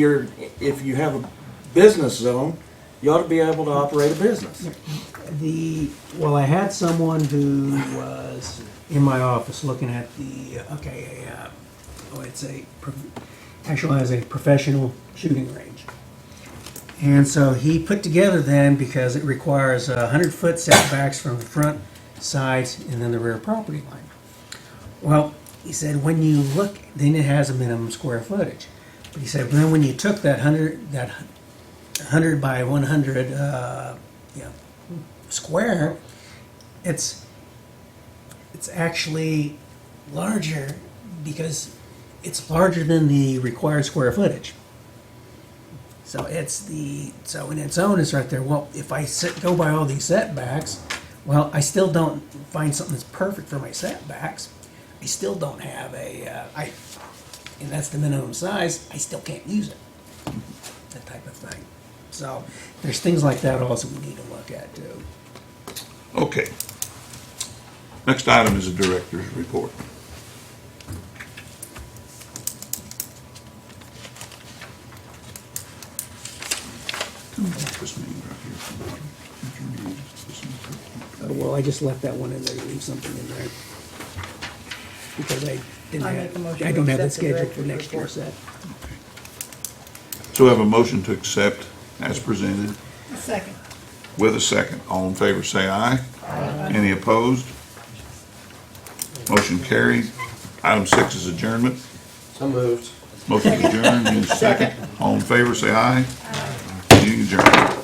Speaker 7: you have a business zone, you ought to be able to operate a business.
Speaker 5: I had someone who was in my office looking at actually has a professional shooting range. And so he put together then, because it requires 100-foot setbacks from the front, sides, and then the rear property line. Well, he said, when you look, then it has a minimum square footage. But he said, then when you took that 100 by 100 square, it's actually larger because it's larger than the required square footage. So and its onus right there, well, if I go by all these setbacks, well, I still don't find something that's perfect for my setbacks. I still don't have and that's the minimum size, I still can't use it. That type of thing. So there's things like that also we need to look at too.
Speaker 1: Okay. Next item is a director's report. This meeting right here.
Speaker 5: Well, I just left that one in there, leave something in there. Because I didn't
Speaker 8: I make a motion
Speaker 5: I
Speaker 8: to
Speaker 5: don't have the
Speaker 8: accept the
Speaker 5: schedule for
Speaker 8: director's
Speaker 5: next year
Speaker 8: report.
Speaker 5: set.
Speaker 1: So we have a motion to accept as presented
Speaker 8: Second.
Speaker 1: with a second. All in favor, say aye. Any opposed? Motion carried. Item 6 is adjournment.
Speaker 4: So moved.
Speaker 1: Motion adjourned, need a second. All in favor, say aye. Meeting adjourned.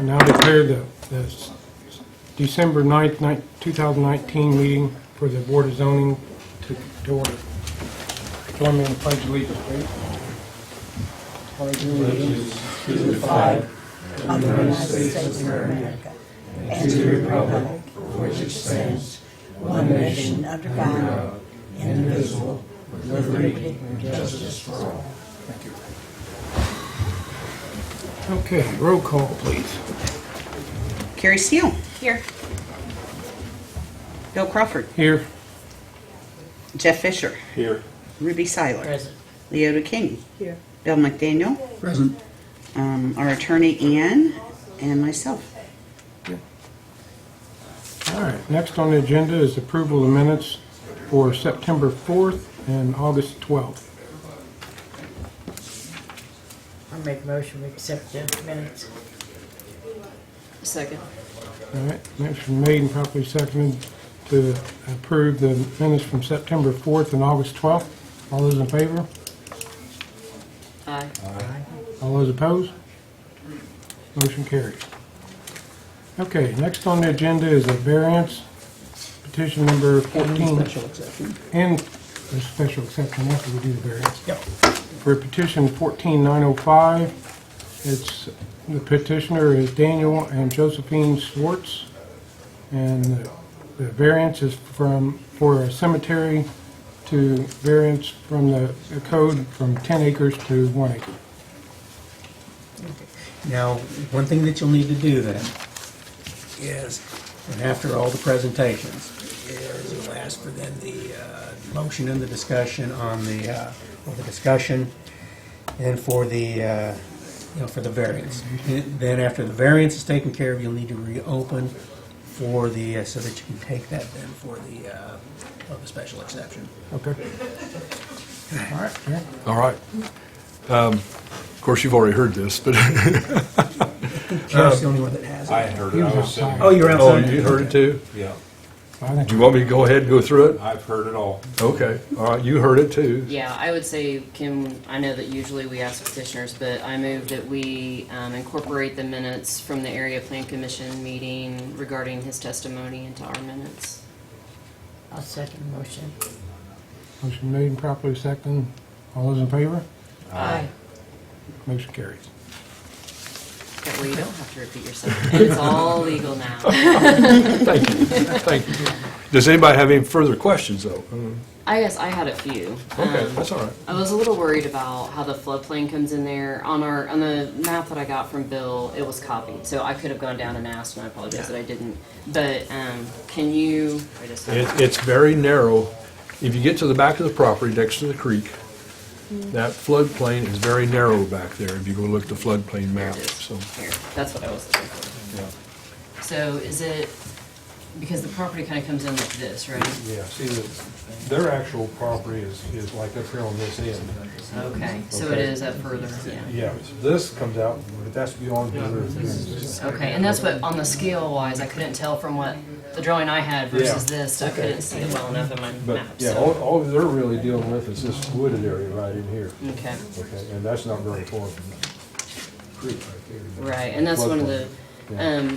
Speaker 10: I now declare the December 9th, 2019 meeting for the Board of Zoning to order. Join me in the pledge of allegiance, please. Pledge allegiance to the flag
Speaker 3: of the United States of America, and to the republic for which it stands, one nation under God, indivisible, with liberty and justice for all.
Speaker 10: Okay, roll call, please.
Speaker 11: Carrie Steele. Here. Bill Crawford.
Speaker 10: Here.
Speaker 11: Jeff Fisher.
Speaker 9: Here.
Speaker 11: Ruby Seiler.
Speaker 2: Present.
Speaker 11: Leota King.
Speaker 3: Here.
Speaker 11: Bill McDaniel.
Speaker 5: Present.
Speaker 11: Our attorney Ann, and myself.
Speaker 10: All right, next on the agenda is approval of minutes for September 4th and August 12th.
Speaker 8: I'll make a motion, we accept the minutes.
Speaker 2: Second.
Speaker 10: All right, motion made and properly seconded to approve the minutes from September 4th and August 12th. All those in favor?
Speaker 2: Aye.
Speaker 10: All those opposed? Motion carries. Okay, next on the agenda is a variance, petition number 14.
Speaker 5: Special exception.
Speaker 10: And a special exception after we do the variance.
Speaker 5: Yep.
Speaker 10: For petition 14905, it's, the petitioner is Daniel and Josephine Swartz. And the variance is for a cemetery to variance from the code from 10 acres to 1 acre.
Speaker 5: Now, one thing that you'll need to do then is, and after all the presentations, is you'll ask for then the motion and the discussion on the, or the discussion, and for the, for the variance. Then after the variance is taken care of, you'll need to reopen for the, so that you can take that then for the special exception.
Speaker 10: Okay. All right, Aaron?
Speaker 6: All right. Of course, you've already heard this, but,
Speaker 5: Jeff's the only one that has it.
Speaker 9: I heard
Speaker 10: He
Speaker 9: it.
Speaker 10: was
Speaker 9: I was
Speaker 10: outside.
Speaker 9: sitting.
Speaker 5: Oh, you're
Speaker 6: oh,
Speaker 5: outside?
Speaker 6: you heard it too?
Speaker 9: Yeah,
Speaker 10: I think
Speaker 6: Do you want me to go ahead and go through it?
Speaker 9: I've heard it all.
Speaker 6: Okay, all right, you heard it too.
Speaker 2: Yeah, I would say, Kim, I know that usually we ask petitioners, but I move that we incorporate the minutes from the Area Plan Commission meeting regarding his testimony into our minutes.
Speaker 8: I'll second the motion.
Speaker 10: Motion made and properly seconded. All those in favor?
Speaker 2: Aye.
Speaker 10: Motion carries.
Speaker 2: That way you don't have to repeat yourself. And it's all legal now.
Speaker 6: Thank you, thank you. Does anybody have any further questions, though?
Speaker 2: I guess I had a few.
Speaker 6: Okay, that's all right.
Speaker 2: I was a little worried about how the floodplain comes in there. On the map that I got from Bill, it was copied, so I could have gone down and asked, and I apologize that I didn't. But can you?
Speaker 6: It's very narrow. If you get to the back of the property next to the creek, that floodplain is very narrow back there, if you go look at the floodplain map, so.
Speaker 2: Here, that's what I was looking for.
Speaker 6: Yeah.
Speaker 2: So is it because the property kind of comes in like this, right?
Speaker 6: Yeah, see, their actual property is like up here on this end.
Speaker 2: Okay, so it
Speaker 6: Okay.
Speaker 2: is up further. Yeah.
Speaker 6: Yeah, this comes out, but that's beyond the other.
Speaker 2: Okay, and that's what on the scale wise I couldn't tell from what the drawing I had versus
Speaker 6: Yeah.
Speaker 2: this. So I couldn't see it well enough in my
Speaker 6: But,
Speaker 2: map.
Speaker 6: yeah,
Speaker 2: So.
Speaker 6: all they're really dealing with is this wooded area right in here.
Speaker 2: Okay.
Speaker 6: Okay, and that's not very far from the creek right there.
Speaker 2: Right, and that's one of the.
Speaker 6: Yeah.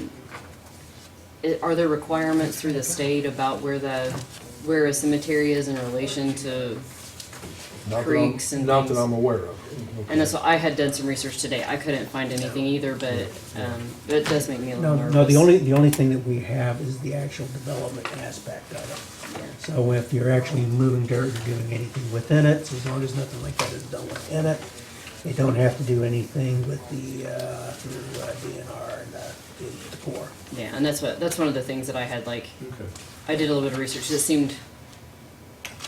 Speaker 2: Are there requirements through the state about where a cemetery is in relation to?
Speaker 6: Not that I'm-
Speaker 2: creeks and
Speaker 6: Not that
Speaker 2: things.
Speaker 6: I'm aware of.
Speaker 2: And that's what I had done some research today. I couldn't find anything either, but it does make me a little
Speaker 5: No,
Speaker 2: nervous.
Speaker 5: no, the only thing that we have is the actual development aspect of it. So if you're actually moving dirt or doing anything within it, so as long as nothing like that is done within it, they don't have to do anything with the, through DNR and the Corps.
Speaker 2: Yeah, and that's one of the things that I had like.
Speaker 6: Okay.
Speaker 2: I did a little bit of research. It seemed,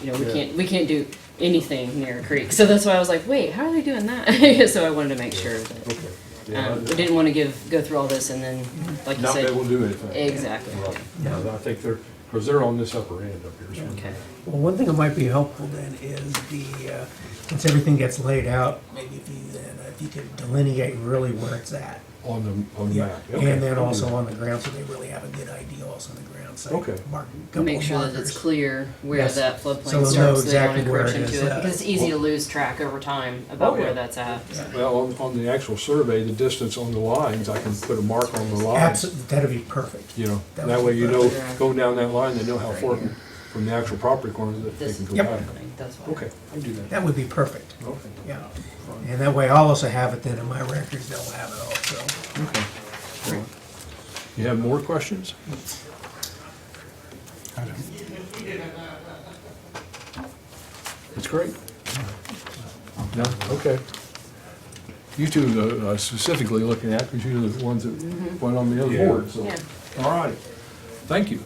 Speaker 2: we
Speaker 6: Yeah.
Speaker 2: can't do anything near a creek. So that's why I was like, wait, how are they doing that? So I wanted to make sure that
Speaker 6: Okay. Yeah,
Speaker 2: we didn't want to go through all this and then, like you
Speaker 6: not
Speaker 2: said,
Speaker 6: be able to do anything.
Speaker 2: exactly.
Speaker 6: Right. Yeah, I think because they're on this upper end up here. so-
Speaker 2: Okay.
Speaker 5: Well, one thing that might be helpful then is the, since everything gets laid out, maybe if you then, if you could delineate really where it's at.
Speaker 6: On the
Speaker 5: Yeah,
Speaker 6: map. Okay,
Speaker 5: and then
Speaker 6: I'll do
Speaker 5: also
Speaker 6: that.
Speaker 5: on the ground, so they really have a good idea also on the ground, so.
Speaker 6: Okay.
Speaker 5: Mark a couple
Speaker 2: Make
Speaker 5: of
Speaker 2: sure that
Speaker 5: markers.
Speaker 2: it's clear where
Speaker 5: Yes.
Speaker 2: that
Speaker 5: So
Speaker 2: floodplain
Speaker 5: they'll know
Speaker 2: starts, so they don't
Speaker 5: exactly where
Speaker 2: encroach
Speaker 5: it
Speaker 2: into
Speaker 5: is,
Speaker 2: it, because it's easy to lose track over time about
Speaker 6: Oh, yeah.
Speaker 2: where that's at.
Speaker 6: Well, on the actual survey, the distance on the lines, I can put a mark on the line.
Speaker 5: Absolutely, that'd be perfect.
Speaker 6: You know,
Speaker 5: That
Speaker 6: that
Speaker 5: would
Speaker 6: way
Speaker 5: be
Speaker 6: you know,
Speaker 2: perfect.
Speaker 6: going down that line, they know how far from the actual property corner that they
Speaker 2: This
Speaker 6: can
Speaker 2: is
Speaker 6: go
Speaker 2: the
Speaker 6: back.
Speaker 2: floodplain, that's why.
Speaker 6: Okay, I'll do that.
Speaker 5: That would be perfect,
Speaker 6: Okay.
Speaker 5: yeah. And that way I'll also have it then in my records, they'll have it also.
Speaker 6: Okay. Great. You have more questions?
Speaker 10: I don't-
Speaker 6: That's great. No, okay. You two specifically looking at, because you're the ones that went on the other board, so.
Speaker 2: Yeah.
Speaker 6: All righty. Thank you.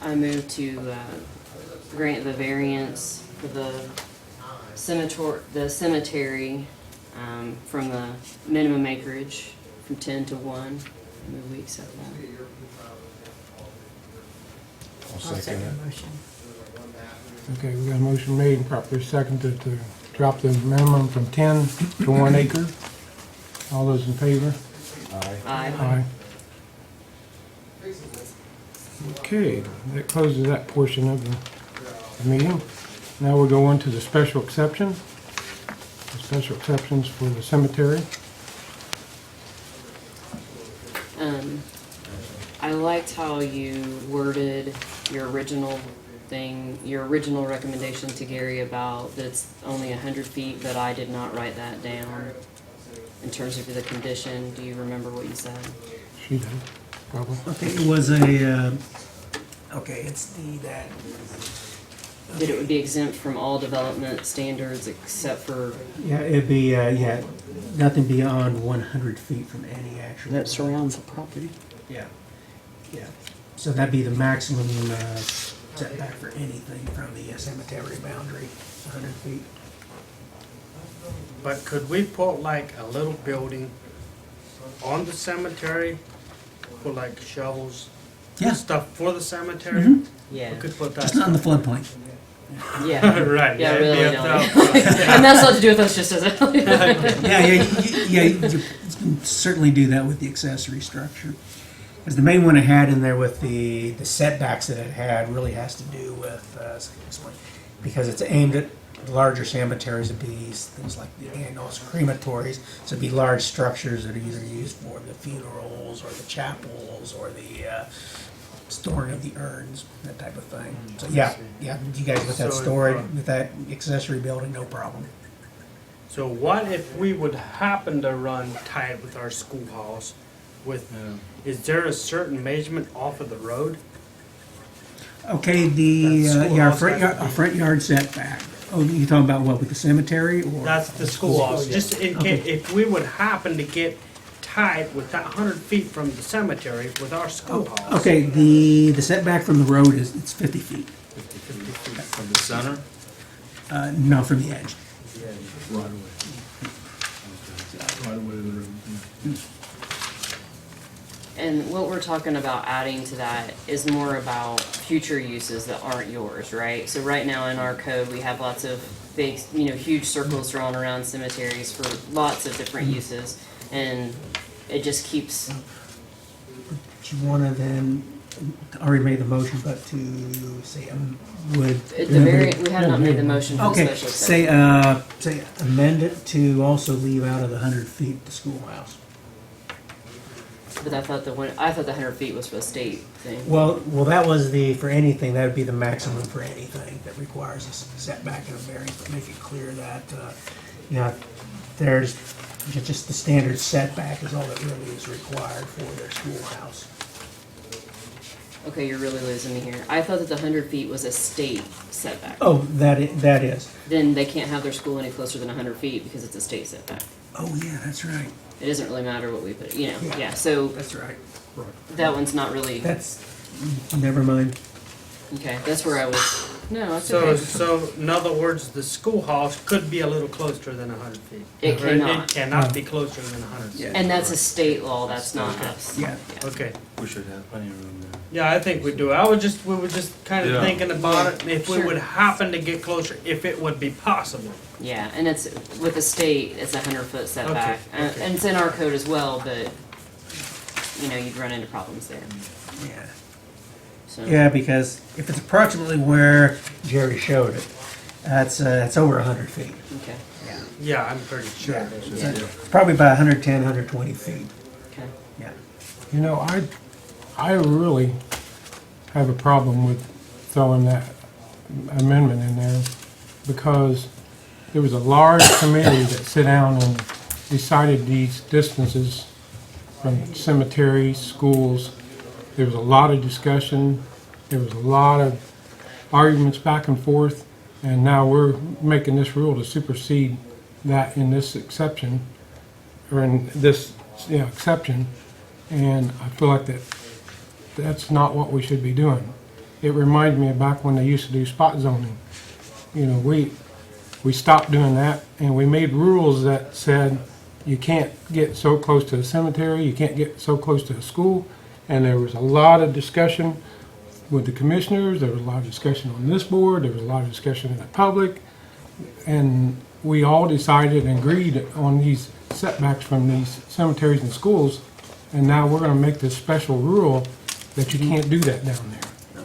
Speaker 2: I move to grant the variance for the cemetery from the minimum acreage from 10 to 1. I move we accept that.
Speaker 8: I'll second the motion.
Speaker 10: Okay, we got a motion made and properly seconded to drop the minimum from 10 to 1 acre. All those in favor?
Speaker 2: Aye.
Speaker 10: Aye. Okay, that closes that portion of the meeting. Now we'll go on to the special exception. The special exceptions for the cemetery.
Speaker 2: I liked how you worded your original thing, your original recommendation to Gary about that's only 100 feet, but I did not write that down in terms of the condition. Do you remember what you said?
Speaker 10: She did, probably.
Speaker 5: Okay, it was a, okay, it's that.
Speaker 2: That it would be exempt from all development standards except for,
Speaker 5: Yeah, it'd be, yeah, nothing beyond 100 feet from any actual.
Speaker 11: That surrounds the property.
Speaker 5: Yeah, yeah. So that'd be the maximum setback for anything from the cemetery boundary, 100 feet.
Speaker 12: But could we put like a little building on the cemetery, put like shovels,
Speaker 5: Yeah.
Speaker 12: stuff for the cemetery?
Speaker 5: Mhm.
Speaker 2: yeah,
Speaker 12: We could put that.
Speaker 5: Just not in the floodplain.
Speaker 2: yeah.
Speaker 12: Right.
Speaker 2: Yeah,
Speaker 12: it'd be
Speaker 2: really
Speaker 12: up
Speaker 2: don't.
Speaker 12: there.
Speaker 2: And that's not to do with us, just as a.
Speaker 5: You can certainly do that with the accessory structure. Because the main one it had in there with the setbacks that it had really has to do with, because it's aimed at larger cemeteries, it'd be things like, and also crematories, so it'd be large structures that are either used for the funerals or the chapels or the storing of the urns, that type of thing. So, yeah, you guys with that
Speaker 12: So,
Speaker 5: story, with that accessory building, no problem.
Speaker 12: So what if we would happen to run tight with our schoolhouse with, is there a certain measurement off of the road?
Speaker 5: Okay, our front yard setback. Oh, you talking about what, with the cemetery or?
Speaker 12: That's the schoolhouse, just in case, if we would happen to get tight with that 100 feet from the cemetery with our schoolhouse.
Speaker 5: Okay, the setback from the road it's 50 feet.
Speaker 13: From the center?
Speaker 5: No, from the edge.
Speaker 6: Right away. Right away to the road.
Speaker 2: And what we're talking about adding to that is more about future uses that aren't yours, right? So right now in our code, we have lots of big, huge circles drawn around cemeteries for lots of different uses. And it just keeps,
Speaker 5: Do you wanna then, already made the motion, but to say, would.
Speaker 2: we have not made the motion for the
Speaker 5: Okay,
Speaker 2: special exception.
Speaker 5: say amend it to also leave out of the 100 feet the schoolhouse.
Speaker 2: But I thought the 100 feet was for the state thing.
Speaker 5: Well, that was for anything, that would be the maximum for anything that requires a setback and a variance, but make it clear that, there's, just the standard setback is all that really is required for their schoolhouse.
Speaker 2: Okay, you're really losing me here. I thought that the 100 feet was a state setback.
Speaker 5: Oh, that is.
Speaker 2: Then they can't have their school any closer than 100 feet because it's a state setback.
Speaker 5: Oh, yeah, that's right.
Speaker 2: It doesn't really matter what we put, so
Speaker 5: That's right.
Speaker 2: that one's not really,
Speaker 5: That's, never mind.
Speaker 2: okay, that's where I was No, that's
Speaker 12: So,
Speaker 2: okay.
Speaker 12: so in other words, the schoolhouse could be a little closer than 100 feet.
Speaker 2: It
Speaker 12: Or
Speaker 2: cannot.
Speaker 12: It cannot be closer than 100 feet.
Speaker 2: And that's a state law, that's not
Speaker 12: Okay.
Speaker 2: us.
Speaker 5: Yeah.
Speaker 12: Okay.
Speaker 13: We should have plenty of room there.
Speaker 12: Yeah, I think we do. We were just kind of
Speaker 6: Yeah.
Speaker 12: thinking about it, if we
Speaker 2: Sure.
Speaker 12: would happen to get closer, if it would be possible.
Speaker 2: Yeah, and it's, with the state, it's 100-foot setback.
Speaker 12: Okay, okay.
Speaker 2: And it's in our code as well, but, you know, you'd run into problems there,
Speaker 5: Yeah.
Speaker 2: so.
Speaker 5: Yeah, because if it's approximately where Jerry showed it, that's over 100 feet.
Speaker 2: Okay,
Speaker 12: Yeah, I'm pretty sure
Speaker 5: Yeah.
Speaker 12: it is.
Speaker 2: Yeah.
Speaker 5: It's probably about 110, 120 feet.
Speaker 2: okay.
Speaker 5: Yeah.
Speaker 10: You know, I really have a problem with throwing that amendment in there because there was a large committee that sat down and decided these distances from cemeteries, schools. There was a lot of discussion. There was a lot of arguments back and forth. And now we're making this rule to supersede that in this exception, or in this, exception. And I feel like that's not what we should be doing. It reminds me of back when they used to do spot zoning. You know, we stopped doing that, and we made rules that said you can't get so close to the cemetery, you can't get so close to the school, and there was a lot of discussion with the commissioners, there was a lot of discussion on this board, there was a lot of discussion in the public, and we all decided and agreed on these setbacks from these cemeteries and schools, and now we're gonna make this special rule that you can't do that down there.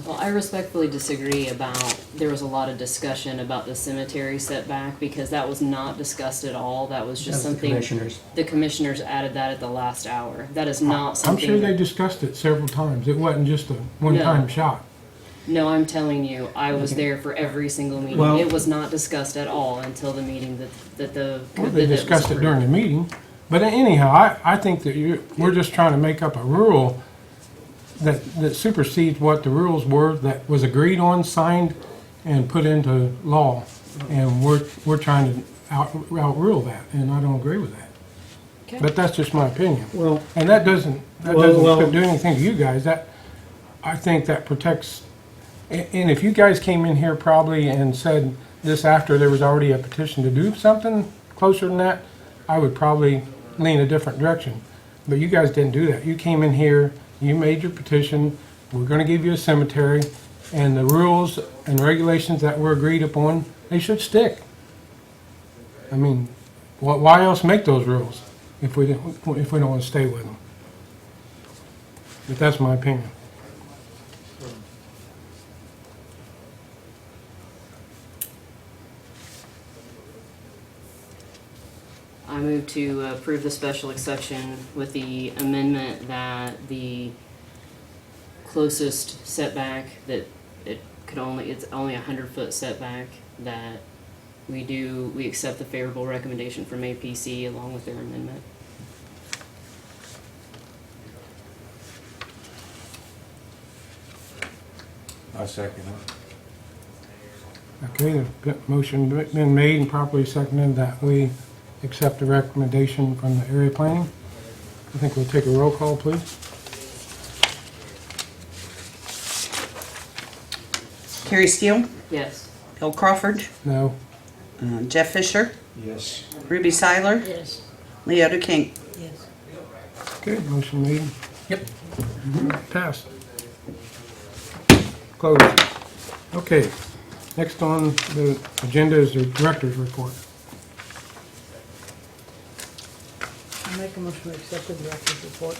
Speaker 2: Well, I respectfully disagree about, there was a lot of discussion about the cemetery setback, because that was not discussed at all, that was just
Speaker 5: That was the
Speaker 2: something.
Speaker 5: commissioners.
Speaker 2: The commissioners added that at the last hour, that is not
Speaker 10: I'm
Speaker 2: something.
Speaker 10: sure they discussed it several times, it wasn't just a one-time shot.
Speaker 2: No, I'm telling you, I was there for every single meeting,
Speaker 5: Well-
Speaker 2: it was not discussed at all until the meeting that the.
Speaker 10: Well,
Speaker 2: that
Speaker 10: they
Speaker 2: was
Speaker 10: discussed it
Speaker 2: approved.
Speaker 10: during the meeting, but anyhow, I think that we're just trying to make up a rule that supersedes what the rules were, that was agreed on, signed, and put into law. And we're trying to outrule that, and I don't agree with that.
Speaker 2: Okay.
Speaker 10: But that's just my opinion.
Speaker 5: Well,
Speaker 10: And that doesn't
Speaker 5: Well-
Speaker 10: do anything to you guys, I think that protects, and if you guys came in here probably and said this after there was already a petition to do something closer than that, I would probably lean a different direction. But you guys didn't do that. You came in here, you made your petition, we're gonna give you a cemetery, and the rules and regulations that were agreed upon, they should stick. I mean, why else make those rules if we don't wanna stay with them? But that's my opinion.
Speaker 2: I move to approve the special exception with the amendment that the closest setback, that it's only 100-foot setback, that we accept the favorable recommendation from APC along with their amendment.
Speaker 7: I second it.
Speaker 10: Okay, the motion been made and properly seconded that we accept the recommendation from the area planning. I think we'll take a roll call, please.
Speaker 11: Carrie Steele,
Speaker 2: Yes.
Speaker 11: Bill Crawford,
Speaker 10: No.
Speaker 11: Jeff Fisher,
Speaker 7: Yes.
Speaker 11: Ruby Seiler,
Speaker 8: Yes.
Speaker 11: Leota King.
Speaker 8: Yes.
Speaker 10: Okay, motion made.
Speaker 5: Yep.
Speaker 10: Passed. Closed. Okay, next on the agenda is the director's report.
Speaker 8: I make a motion to accept the director's report.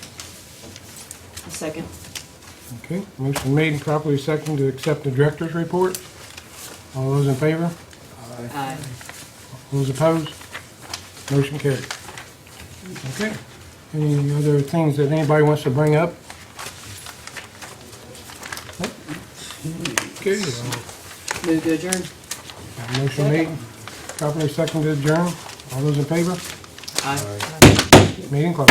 Speaker 2: A second.
Speaker 10: Okay, motion made and properly seconded to accept the director's report. All those in favor?
Speaker 2: Aye.
Speaker 10: Those opposed? Motion carried. Okay. Any other things that anybody wants to bring up? Okay,
Speaker 2: Move to adjourn.
Speaker 10: motion made, properly seconded to adjourn. All those in favor?
Speaker 2: Aye.
Speaker 10: Meeting closed.